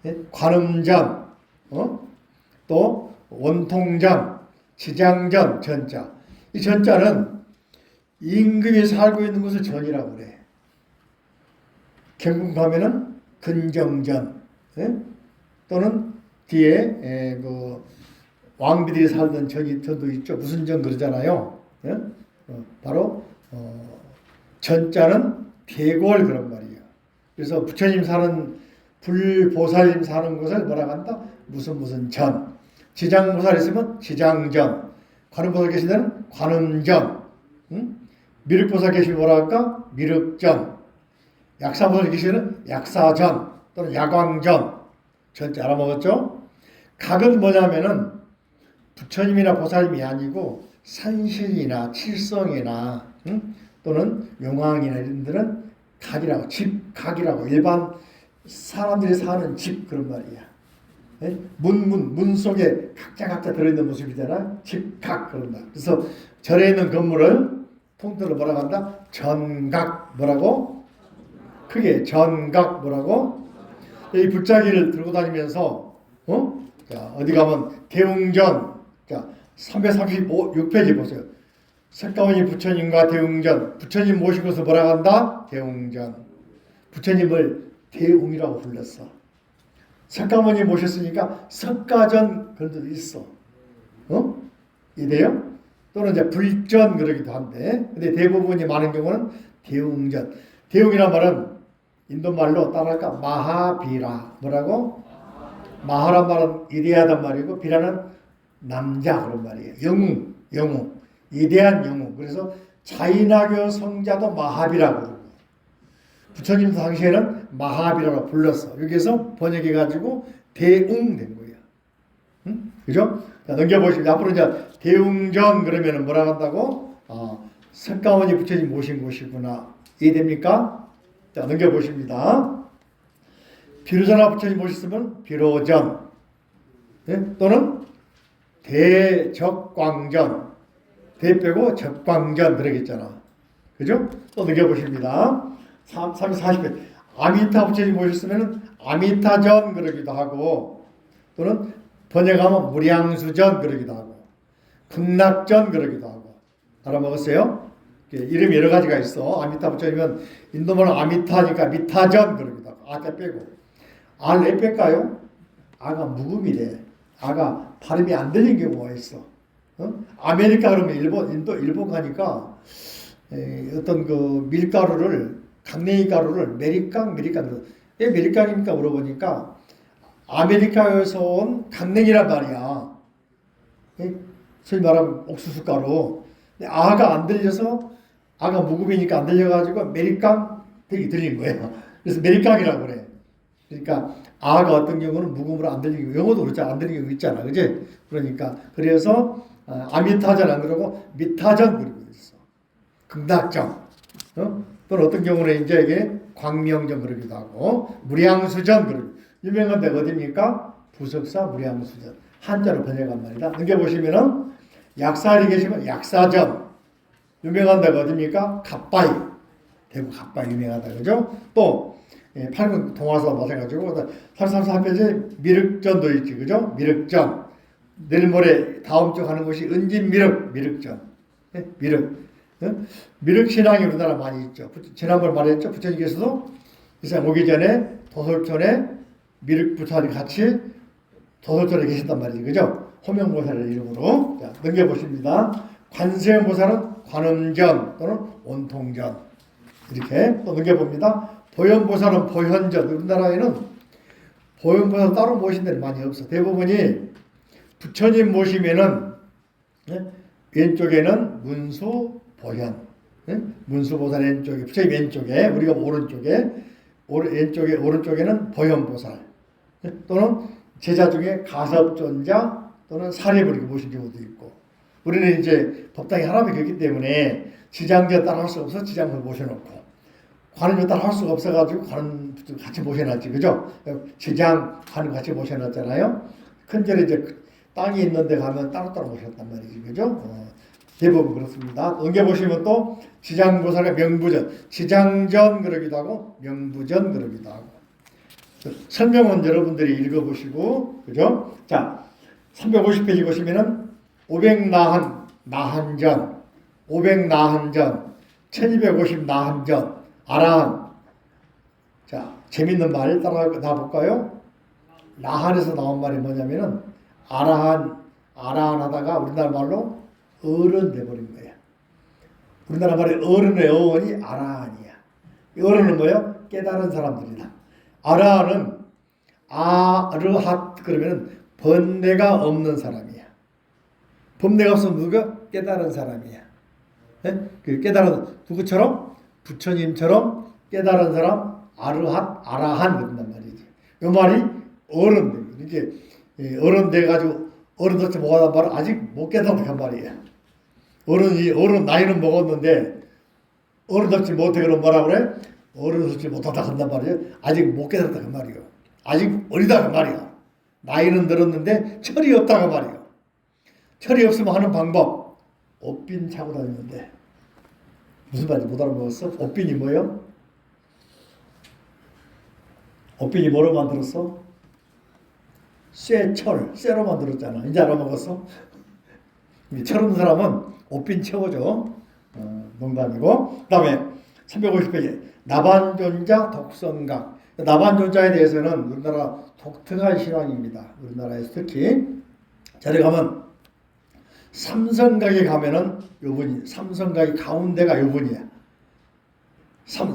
예? 관음전, 또 원통전, 지장전, 전자. 이 전자는 임금이 살고 있는 곳을 전이라고 그래. 경궁 가면은 근정전, 예? 또는 뒤에 그 왕비들이 살던 전도 있죠. 무슨 전 그러잖아요. 예? 바로 전자는 대궐 그런 말이에요. 그래서 부처님 사는 불보살님 사는 곳을 뭐라고 한다? 무슨 전. 지장보살 있으면 지장전. 관음보살 계신 데는 관음전. 미륵보살 계시면 뭐라 할까? 미륵전. 약사보살 계시면 약사전 또는 야광전. 전자 알아먹었죠? 각은 뭐냐면은 부처님이나 보살님이 아니고 산신이나 칠성이나 또는 용왕이나 이런 데는 각이라고, 집각이라고, 일반 사람들이 사는 집 그런 말이야. 예? 문 속에 각자 들어있는 모습이잖아. 집각 그런 말. 그래서 절에 있는 건물을 통틀어 뭐라고 한다? 전각. 뭐라고? 크게 전각. 뭐라고? 이 불자기를 들고 다니면서 자, 어디 가면 대웅전. 자, 336페이지 보세요. 석가모니 부처님과 대웅전. 부처님 모신 것을 뭐라고 한다? 대웅전. 부처님을 대웅이라고 불렀어. 석가모니 모셨으니까 석가전 그런 데도 있어. 이래요? 또는 이제 불전 그러기도 한데, 근데 대부분이 많은 경우는 대웅전. 대웅이란 말은 인도말로 따라할까? 마하비라. 뭐라고? 마하란 말은 이대하단 말이고, 비라는 남자 그런 말이에요. 영웅. 이대한 영웅. 그래서 자인하교 성자도 마하비라고 그러고, 부처님 당시에는 마하비라고 불렀어. 여기서 번역해가지고 대웅 된 거야. 그죠? 자, 넘겨보시면 앞으로 이제 대웅전 그러면은 뭐라 한다고? 석가모니 부처님 모신 곳이구나. 이해됩니까? 자, 넘겨보십니다. 비로자나 부처님 모셨으면 비로전. 예? 또는 대적광전. 대 빼고 적광전 그러겠잖아. 그죠? 또 넘겨보십니다. 340회. 아미타 부처님 모셨으면 아미타전 그러기도 하고, 또는 번역하면 무량수전 그러기도 하고, 극락전 그러기도 하고. 알아먹었어요? 이름이 여러 가지가 있어. 아미타 부처님은 인도말로 아미타니까 미타전 그러기도 하고. 아자 빼고. 알 왜 뺄까요? 아가 묵음이래. 아가 발음이 안 들리는 경우가 있어. 아메리카 그러면 일본 가니까 어떤 그 밀가루를, 강냉이 가루를 메리깡 왜 메리깡입니까 물어보니까 아메리카에서 온 강냉이란 말이야. 소위 말하면 옥수수 가루. 근데 아가 안 들려서, 아가 묵음이니까 안 들려가지고 메리깡 되게 들린 거예요. 그래서 메리깡이라고 그래. 그러니까 아가 어떤 경우는 묵음으로 안 들리고, 영어도 그렇지 안 들리는 경우 있잖아, 그지? 그러니까 그래서 아미타전 안 그러고 미타전 그러고 있어. 극락전. 또는 어떤 경우는 이제 이게 광명전 그러기도 하고, 무량수전 그러고. 유명한 데가 어디입니까? 부석사 무량수전. 한자로 번역한 말이다. 넘겨보시면은 약사리 계시면 약사전. 유명한 데가 어디입니까? 갓바이. 대구 갑바 유명하다 그죠? 또 팔군 동화사 마찬가지고 334페이지 미륵전도 있지 그죠? 미륵전 내일 모레 다음 주 가는 곳이 은진미륵 미륵전 미륵 미륵 신앙이 우리나라 많이 있죠. 지난번 말했죠. 부처님께서도 이 세상 오기 전에 도솔촌에 미륵 부처님 같이 도솔촌에 계셨단 말이죠. 그죠? 호명보살의 이름으로. 자, 넘겨보십니다. 관세음보살은 관음전 또는 온통전. 이렇게 또 넘겨봅니다. 보현보살은 보현전. 우리나라에는 보현보살 따로 모신 데는 많이 없어. 대부분이 부처님 모시면은 왼쪽에는 문수 보현. 문수보살 왼쪽에, 부처님 왼쪽에, 우리가 오른쪽에, 오른쪽에는 보현보살. 또는 제자 중에 가섭존자 또는 사례를 이렇게 모신 경우도 있고. 우리는 이제 법당에 하나밖에 없기 때문에 지장전 따라 할 수 없어 지장을 모셔놓고 관음전 따라 할 수가 없어가지고 관음 같이 모셔놨지 그죠? 지장 관음 같이 모셔놨잖아요. 큰절에 이제 땅이 있는데 가면 따로따로 모셨단 말이지 그죠? 대부분 그렇습니다. 넘겨보시면 또 지장보살의 명부전, 지장전 그러기도 하고 명부전 그러기도 하고 설명은 여러분들이 읽어보시고 그죠? 자 350페이지 보시면은 500나한 나한전 500나한전 1250 나한전 아라한. 자 재밌는 말 따라 볼까요? 나한에서 나온 말이 뭐냐면은 아라한 하다가 우리나라 말로 어른 돼버린 거야. 우리나라 말에 어른의 어원이 아라한이야. 어른은 뭐예요? 깨달은 사람들이다. 아라한은 아르핫 그러면은 번뇌가 없는 사람이야. 번뇌가 없으면 누가? 깨달은 사람이야. 그 깨달은 누구처럼? 부처님처럼 깨달은 사람 아르핫 아라한 그런단 말이지. 이 말이 어른 이렇게 어른 돼가지고 어른도체 뭐하단 말은 아직 못 깨달은 말이야. 어른 나이는 먹었는데 어른답지 못해 그럼 뭐라 그래? 어른답지 못하다 한단 말이야. 아직 못 깨달았다 그 말이요. 아직 어리다 그 말이야. 나이는 들었는데 철이 없다 그 말이요. 철이 없으면 하는 방법. 옷빈 차고 다니는데 무슨 말인지 못 알아먹었어? 옷빈이 뭐예요? 옷빈이 뭐로 만들었어? 쇠로 만들었잖아. 이제 알아먹었어? 철 없는 사람은 옷빈 채워줘. 농담이고. 그 다음에 350페이지 나반존자 독성각. 나반존자에 대해서는 우리나라 독특한 신앙입니다. 우리나라에서 특히 자리 가면 삼성각에 가면은 요분이 삼성각이 가운데가 요분이야.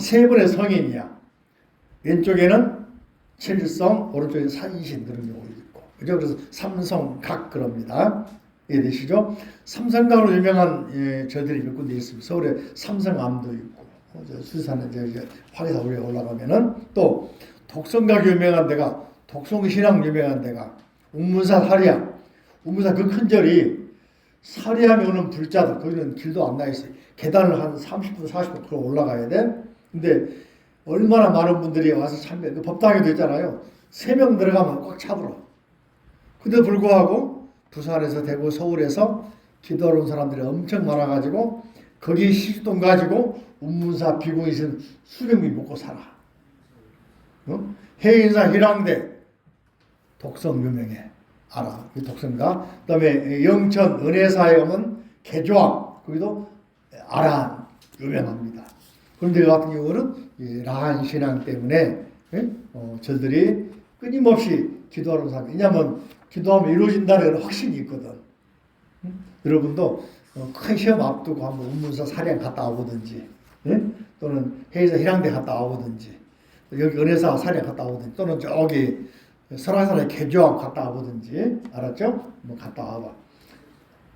세 분의 성인이야. 왼쪽에는 칠성, 오른쪽에 산신 그런 경우 있고, 그죠? 그래서 삼성각 그럽니다. 이해되시죠? 삼성각으로 유명한 저들이 몇 군데 있습니다. 서울에 삼성암도 있고, 수산에 화계사 위에 올라가면은 또 독성각 유명한 데가 독성신앙 유명한 데가 운문사 사리암, 운문사 그 큰 절이 사리암에 오는 불자들 거기는 길도 안 나 있어요. 계단을 한 30분 40분 걸어 올라가야 돼. 근데 얼마나 많은 분들이 와서 참배, 그 법당에도 있잖아요. 3명 들어가면 꽉 차버려. 근데 불구하고 부산에서 대구 서울에서 기도하러 온 사람들이 엄청 많아가지고 거기 시주돈 가지고 운문사 비공이 있은 수백 명이 먹고 살아. 해인사 희랑대 독성 유명해. 알아. 그 독성가. 그 다음에 영천 은혜사에 가면 개조암. 거기도 아라한 유명합니다. 그런데 그 같은 경우는 라한 신앙 때문에 저들이 끊임없이 기도하는 사람. 왜냐하면 기도하면 이루어진다는 확신이 있거든. 여러분도 큰 시험 앞두고 한번 운문사 사량 갔다 오든지, 또는 해의사 희랑대 갔다 오든지, 여기 은혜사 사량 갔다 오든지, 또는 저기 설화산에 개조암 갔다 오든지, 알았죠? 뭐 갔다 와봐.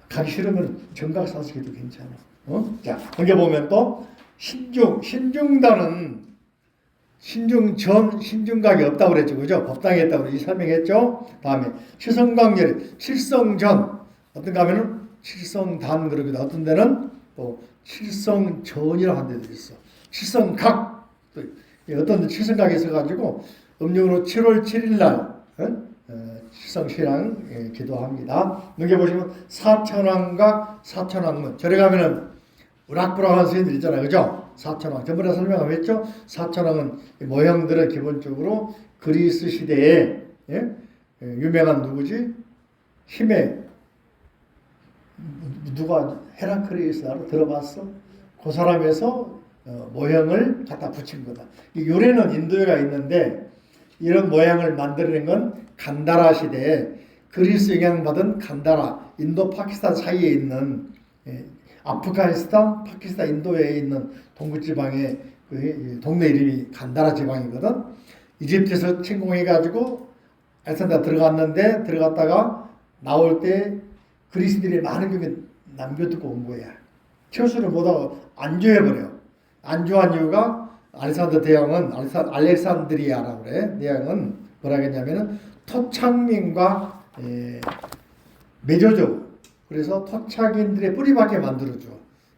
가기 싫으면 정각 사수기도 괜찮아. 자, 거기 보면 또 신중단은 신중각이 없다고 그랬죠. 그죠? 법당에 있다고 설명했죠. 다음에 칠성광열이 칠성전, 어떤가 하면은 칠성단 그러기도, 어떤 데는 또 칠성전이라고 하는 데도 있어. 칠성각, 또 어떤 데 칠성각이 있어가지고 음력으로 7월 7일 날 칠성신앙 기도합니다. 여기 보시면 사천왕각, 사천왕문. 절에 가면은 우락부락한 스님들 있잖아요. 그죠? 사천왕. 전번에 설명을 했죠? 사천왕은 모형들은 기본적으로 그리스 시대에 예? 유명한 누구지? 힘의 누가 헤라클레스라고 들어봤어? 그 사람에서 모형을 갖다 붙인 거다. 요래는 인도에가 있는데 이런 모양을 만드는 건 간다라 시대에 그리스 영향받은 간다라, 인도 파키스탄 사이에 있는 아프가니스탄, 파키스탄, 인도에 있는 동부지방의 그 동네 이름이 간다라 지방이거든. 이집트에서 침공해가지고 알렉산드리아 들어갔는데 들어갔다가 나올 때 그리스인들이 많은 경우에 남겨두고 온 거야. 철수를 못하고 안주해버려. 안주한 이유가 알렉산더 대왕은 알렉산드리아라고 그래. 대왕은 뭐라 했냐면은 토착민과 맺어줘. 그래서 토착인들의 뿌리밖에 만들어줘.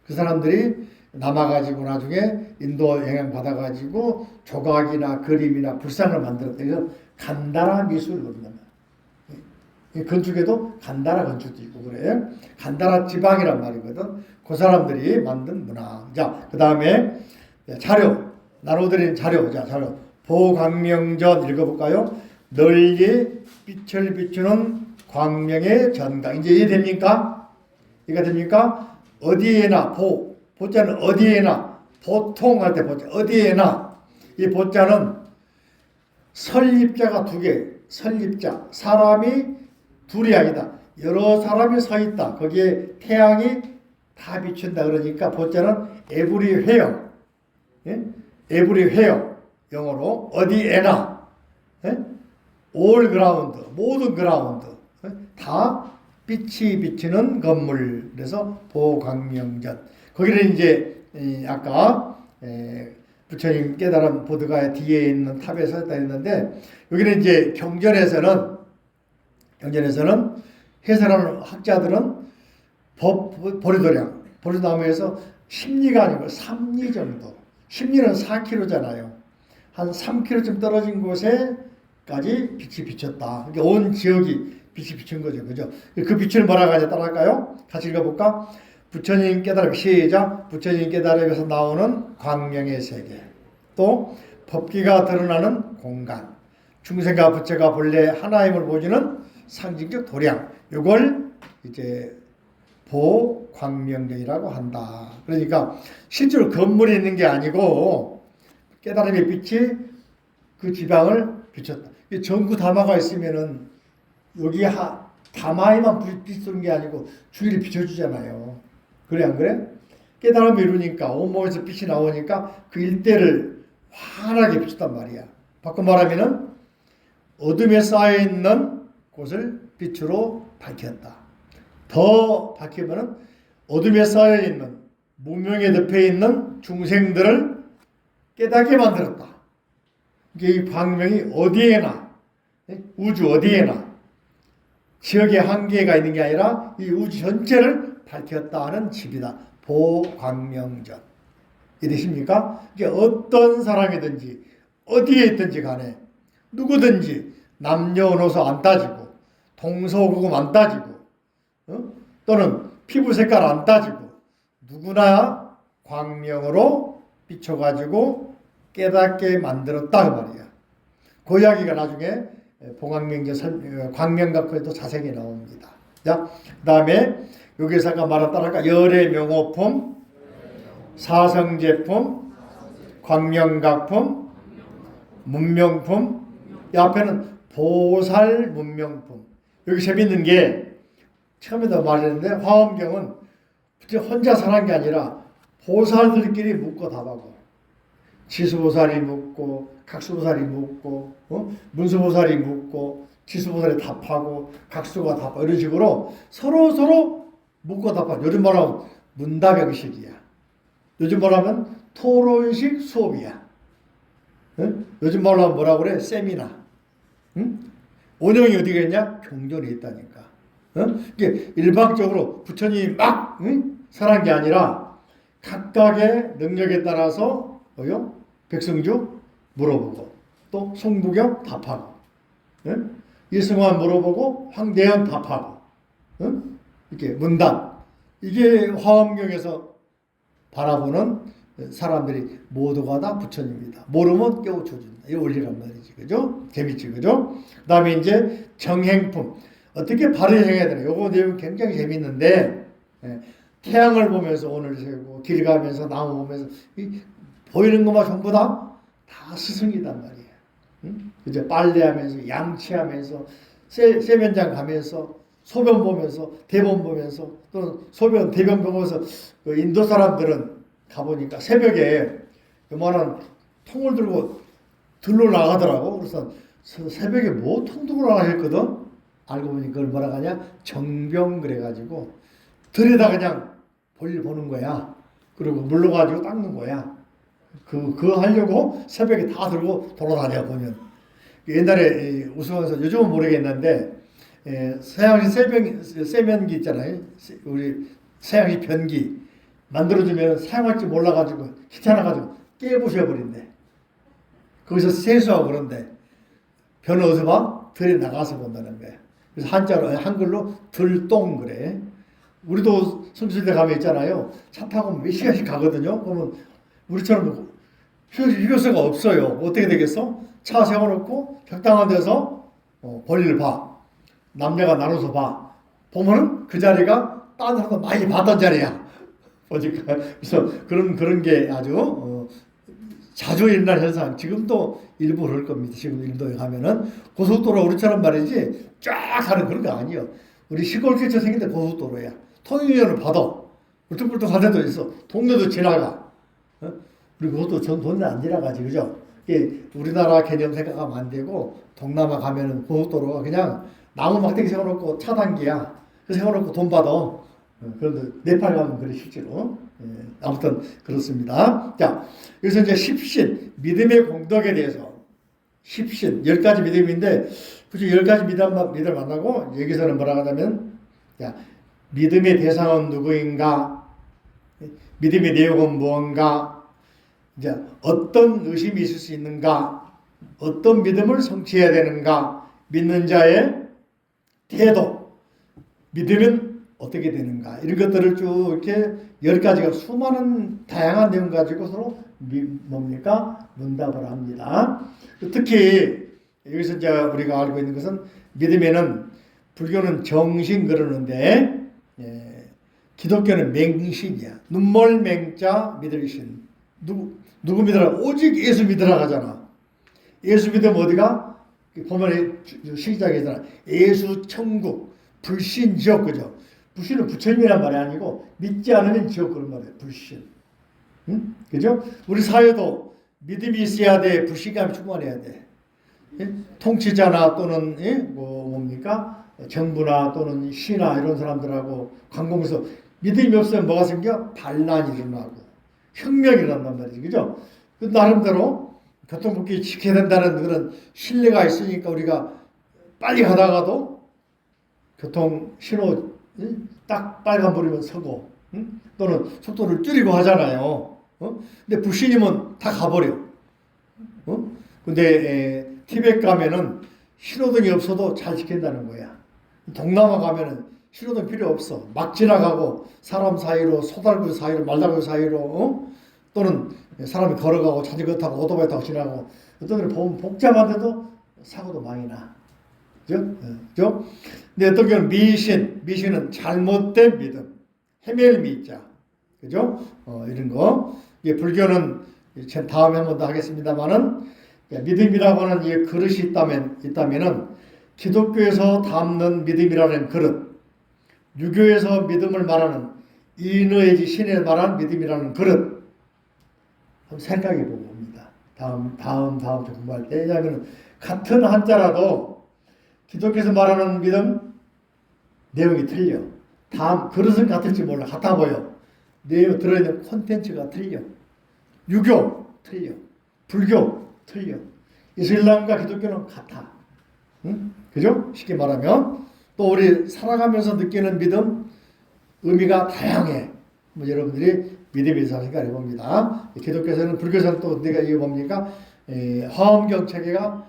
그 사람들이 남아가지고 나중에 인도 영향 받아가지고 조각이나 그림이나 불상을 만들었다. 그래서 간다라 미술을 그런단 말이야. 건축에도 간다라 건축도 있고 그래. 간다라 지방이란 말이거든. 그 사람들이 만든 문화. 자, 그 다음에 자료. 나눠드린 자료. 자, 자료. 보광명전 읽어볼까요? 널리 빛을 비추는 광명의 전강. 이제 이해됩니까? 이해가 됩니까? 어디에나 보자는 어디에나 보통 할 때 보자. 어디에나 이 보자는 설립자가 두 개. 설립자. 사람이 둘이 아니다. 여러 사람이 서 있다. 거기에 태양이 다 비춘다. 그러니까 보자는 에브리 웨어. 예? 에브리 웨어. 영어로 어디에나. 예? 올 그라운드. 모든 그라운드. 예? 다 빛이 비치는 건물. 그래서 보광명전. 거기는 이제 아까 부처님 깨달은 보드가의 뒤에 있는 탑에 서 있다 했는데 여기는 이제 경전에서는 해설하는 학자들은 보리도량에서 심리가 아니고 3리 정도. 심리는 4km잖아요. 한 3km쯤 떨어진 곳에까지 빛이 비쳤다. 그러니까 온 지역이 빛이 비친 거죠. 그죠? 그 빛을 뭐라고 하냐 따라할까요? 같이 읽어볼까? 부처님 깨달음 시작. 부처님 깨달음에서 나오는 광명의 세계. 또 법기가 드러나는 공간. 중생과 부처가 본래 하나임을 보여주는 상징적 도량. 이걸 이제 보광명전이라고 한다. 그러니까 실제로 건물이 있는 게 아니고 깨달음의 빛이 그 지방을 비췄다. 전구 다마가 있으면은 여기 다마에만 빛 쏘는 게 아니고 주위를 비춰주잖아요. 그래 안 그래? 깨달음을 이루니까 온몸에서 빛이 나오니까 그 일대를 환하게 비췄단 말이야. 바꿔 말하면은 어둠에 쌓여있는 곳을 빛으로 밝혔다. 더 밝히면은 어둠에 쌓여있는 무명에 덮여있는 중생들을 깨닫게 만들었다. 이 광명이 어디에나 우주 어디에나 지역의 한계가 있는 게 아니라 이 우주 전체를 밝혔다는 집이다. 보광명전. 이해되십니까? 이게 어떤 사람이든지 어디에 있든지 간에 누구든지 남녀노소 안 따지고 동서고금 안 따지고 또는 피부 색깔 안 따지고 누구나 광명으로 비춰가지고 깨닫게 만들었다 그 말이야. 그 이야기가 나중에 보광명전 광명각호에도 자세히 나옵니다. 자, 그 다음에 여기서 아까 말한 따라할까? 열의 명호품, 사성제품, 광명각품, 문명품. 이 앞에는 보살 문명품. 여기 재밌는 게 처음에도 말했는데 화엄경은 혼자 사는 게 아니라 보살들끼리 묻고 답하고 지수보살이 묻고 각수보살이 묻고 문수보살이 묻고 지수보살이 답하고 각수가 답하고 이런 식으로 서로 묻고 답하고 요즘 말하면 문답형식이야. 요즘 말하면 토론식 수업이야. 요즘 말로 하면 뭐라고 그래? 세미나. 원형이 어디가 있냐? 경전에 있다니까. 이게 일방적으로 부처님이 막 설한 게 아니라 각각의 능력에 따라서 백성주 물어보고 또 송부경 답하고 이승환 물어보고 황대현 답하고 이렇게 문답. 이게 화엄경에서 바라보는 사람들이 모두가 다 부처님이다. 모르면 깨우쳐준다. 이 원리란 말이지. 그죠? 재밌지. 그죠? 그 다음에 이제 정행품. 어떻게 바르게 행해야 되나. 요거 내용 굉장히 재밌는데, 태양을 보면서 오늘 세고, 길 가면서 나무 보면서, 보이는 것만 전부 다 스승이단 말이에요. 응? 그죠? 빨래하면서, 양치하면서, 세면장 가면서, 소변 보면서, 대본 보면서, 또 소변, 대변 보면서, 그 인도 사람들은 가보니까 새벽에 요만한 통을 들고 들러 나가더라고. 그래서 새벽에 뭐 통 들고 나가 했거든? 알고 보니 그걸 뭐라 하냐? 정병 그래가지고 들에다 그냥 볼일 보는 거야. 그리고 물로 가지고 닦는 거야. 그거 하려고 새벽에 다 들고 돌아다녀 보면. 옛날에 우스워서 요즘은 모르겠는데 서양식 세면기 있잖아요. 우리 서양식 변기 만들어주면 사용할 줄 몰라가지고 귀찮아가지고 깨부셔버린대. 거기서 세수하고 그런데 변은 어디서 봐? 들에 나가서 본다는 거야. 그래서 한글로 들똥 그래. 우리도 성수대 가면 있잖아요. 차 타고 몇 시간씩 가거든요. 그러면 우리처럼 휴게소가 없어요. 어떻게 되겠어? 차 세워놓고 적당한 데서 볼일 봐. 남녀가 나눠서 봐. 보면은 그 자리가 딴 사람도 많이 봤던 자리야. 보니까 그래서 그런 게 아주 자주 일어나는 현상. 지금도 일부 그럴 겁니다. 지금 인도에 가면은 고속도로 우리처럼 말이지 쫙 가는 그런 거 아니에요. 우리 시골 개체 생긴데 고속도로야. 통행료는 받아. 울퉁불퉁 할 때도 있어. 동네도 지나가. 그리고 그것도 전 동네 안 지나가지, 그죠? 이게 우리나라 개념 생각하면 안 되고 동남아 가면은 고속도로가 그냥 나무 막대기 세워놓고 차단기야. 그 세워놓고 돈 받아. 그런데 네팔 가면 그래 실제로. 아무튼 그렇습니다. 자, 여기서 이제 십신 믿음의 공덕에 대해서 십신 10가지 믿음인데 굳이 10가지 믿음을 만나고 여기서는 뭐라 하냐면 자, 믿음의 대상은 누구인가? 믿음의 내용은 무언가? 이제 어떤 의심이 있을 수 있는가? 어떤 믿음을 성취해야 되는가? 믿는 자의 태도, 믿으면 어떻게 되는가? 이런 것들을 쭉 이렇게 10가지가 수많은 다양한 내용 가지고 서로 뭡니까? 문답을 합니다. 특히 여기서 이제 우리가 알고 있는 것은 믿음에는 불교는 정신 그러는데 기독교는 맹신이야. 눈물 맹자 믿을 신. 누구 믿으라? 오직 예수 믿으라 하잖아. 예수 믿으면 어디가? 보면 시작이잖아. 예수 천국, 불신 지옥, 그죠? 불신은 부처님이란 말이 아니고 믿지 않으면 지옥 그런 말이에요. 불신. 응? 그죠? 우리 사회도 믿음이 있어야 돼. 불신감이 충만해야 돼. 예? 통치자나 또는 뭡니까? 정부나 또는 시나 이런 사람들하고 관공서 믿음이 없으면 뭐가 생겨? 반란이 일어나고 혁명이 일어난단 말이지. 그죠? 나름대로 교통법규 지켜야 된다는 그런 신뢰가 있으니까 우리가 빨리 가다가도 교통 신호 딱 빨간불이면 서고 또는 속도를 줄이고 하잖아요. 근데 불신이면 다 가버려. 근데 티벳 가면은 신호등이 없어도 잘 지킨다는 거야. 동남아 가면은 신호등 필요 없어. 막 지나가고 사람 사이로 소달구 사이로 말달구 사이로 또는 사람이 걸어가고 자전거 타고 오토바이 타고 지나가고 어떤 데는 보면 복잡한데도 사고도 많이 나. 그죠? 근데 어떤 경우는 미신은 잘못된 믿음, 헤맬 미자, 그죠? 이런 거. 이게 불교는 다음에 한 번 더 하겠습니다만은 믿음이라고 하는 이 그릇이 있다면은 기독교에서 담는 믿음이라는 그릇, 유교에서 믿음을 말하는 인의지 신을 말하는 믿음이라는 그릇. 한번 생각해 보고 봅니다. 다음 주 공부할 때. 왜냐하면 같은 한자라도 기독교에서 말하는 믿음 내용이 틀려. 그릇은 같을지 몰라. 같아 보여. 내용 들어있는 콘텐츠가 틀려. 유교 틀려. 불교 틀려. 이슬람과 기독교는 같아. 응? 그죠? 쉽게 말하면 또 우리 살아가면서 느끼는 믿음 의미가 다양해. 여러분들이 믿음에 대해서 생각해 봅니다. 기독교에서는 불교에서는 또 내가 이거 뭡니까? 화엄경 체계가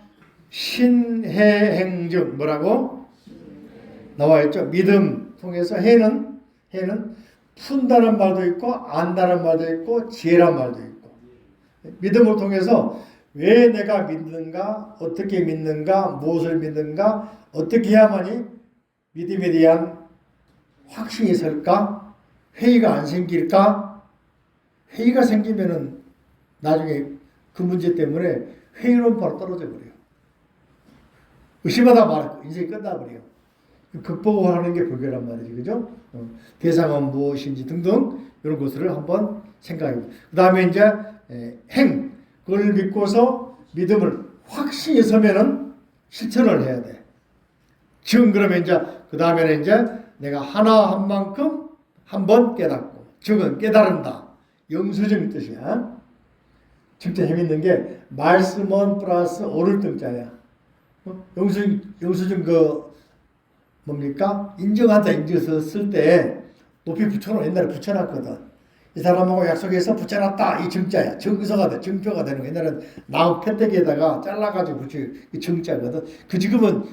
신해행증 뭐라고 나와 있죠. 믿음 통해서 해는 푼다는 말도 있고 안다는 말도 있고 지혜란 말도 있고 믿음을 통해서 왜 내가 믿는가, 어떻게 믿는가, 무엇을 믿는가, 어떻게 해야만이 믿음에 대한 확신이 설까, 회의가 안 생길까. 회의가 생기면은 나중에 그 문제 때문에 회의론 바로 떨어져 버려요. 의심하다 말고 인생이 끝나버려요. 극복을 하는 게 불교란 말이지, 그죠? 대상은 무엇인지 등등 이런 것들을 한번 생각해보고, 그 다음에 이제 행, 그걸 믿고서 믿음을 확신이 서면은 실천을 해야 돼. 지금 그러면 이제 그 다음에는 이제 내가 하나 한 만큼 한번 깨닫고, 즉은 깨달은다. 영수증 뜻이야. 진짜 재밌는 게 말씀은 플러스 오를 등자야. 영수증 그 뭡니까? 인정한다 인증서 쓸 때 높이 붙여놓은 옛날에 붙여놨거든. 이 사람하고 약속해서 붙여놨다. 이 증자야. 증서가 돼. 증표가 되는 거. 옛날엔 나무 패대기에다가 잘라가지고 붙이 증자거든. 그 지금은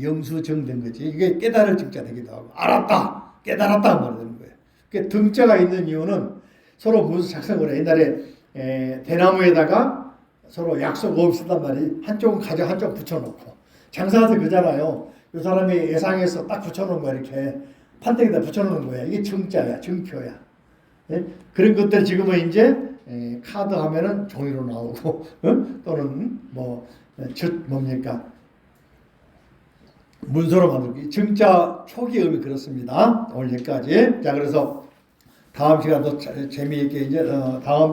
영수증 된 거지. 이게 깨달을 증자 되기도 하고. 알았다. 깨달았다. 말이 되는 거예요. 그 등자가 있는 이유는 서로 문서 작성을 해. 옛날에 대나무에다가 서로 약속 없이 쓰단 말이 한쪽은 가져 한쪽 붙여놓고. 장사할 때 그잖아요. 이 사람이 예상해서 딱 붙여놓은 거야. 이렇게 판때기에다 붙여놓는 거야. 이게 증자야. 증표야. 예? 그런 것들 지금은 이제 카드 하면은 종이로 나오고 또는 뭡니까 문서로 만들고. 증자 초기 의미 그렇습니다. 오늘 여기까지. 자, 그래서 다음 시간도 재미있게 이제 다음